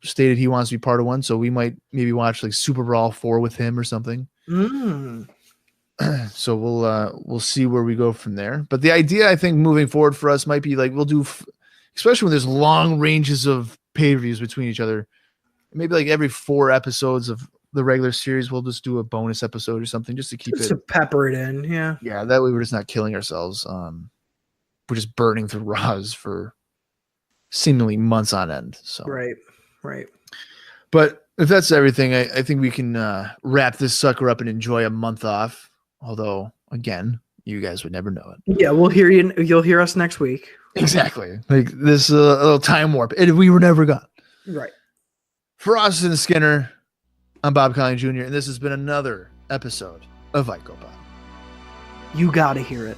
stated he wants to be part of one, so we might maybe watch like Super Brawl 4 with him or something. So we'll see where we go from there. But the idea, I think, moving forward for us might be like we'll do, especially when there's long ranges of pay-per-views between each other, maybe like every 4 episodes of the regular series, we'll just do a bonus episode or something just to keep
just to pepper it in. Yeah.
That way we're just not killing ourselves. We're just burning through Raws for seemingly months on end. So
Right.
But if that's everything, I think we can wrap this sucker up and enjoy a month off. Although, again, you guys would never know it.
Yeah, we'll hear you. You'll hear us next week.
Exactly. Like this little time warp. And we were never gone.
Right.
For Austin Skinner, I'm Bob Conley Jr., and this has been another episode of IcoPod.
You got to hear it.